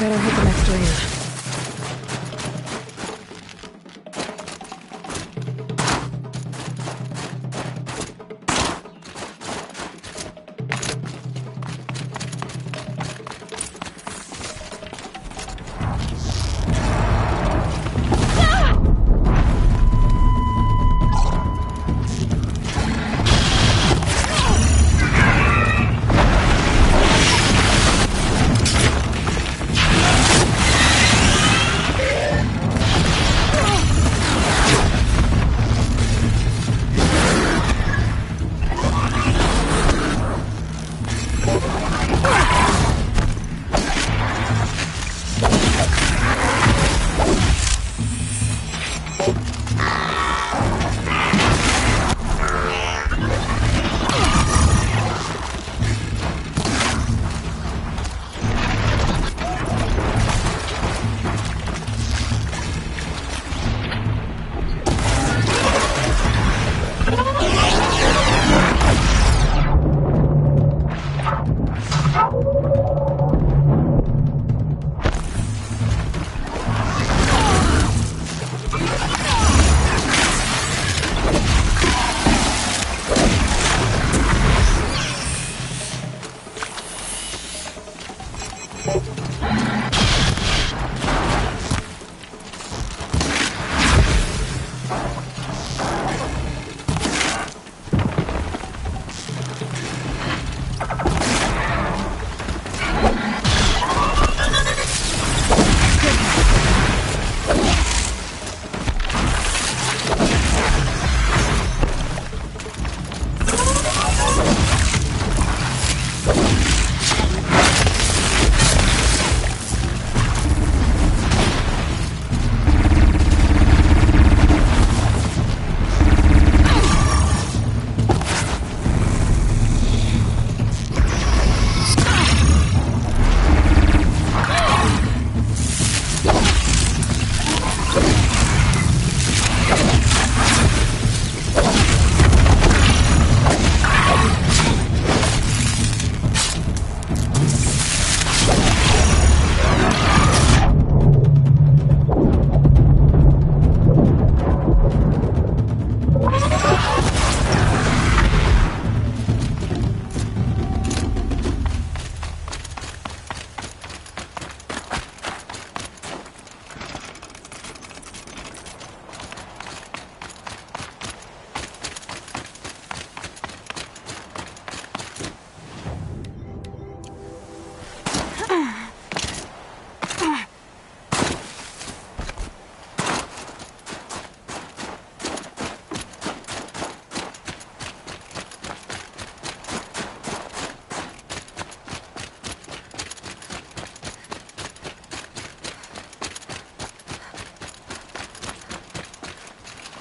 better hit the next arena.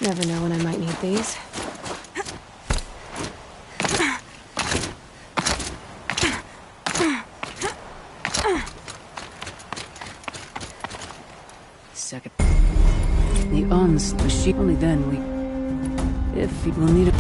Never know when I might need these. Second. The machine. Only then we... If we will need it.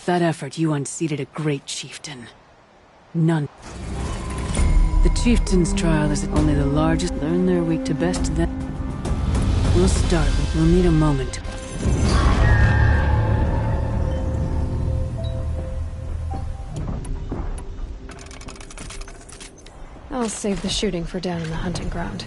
With that effort, you unseated a great chieftain. None. The chieftain's trial is only the largest. Learn their weak to best then. We'll start. We'll need a moment to... I'll save the shooting for down in the hunting ground.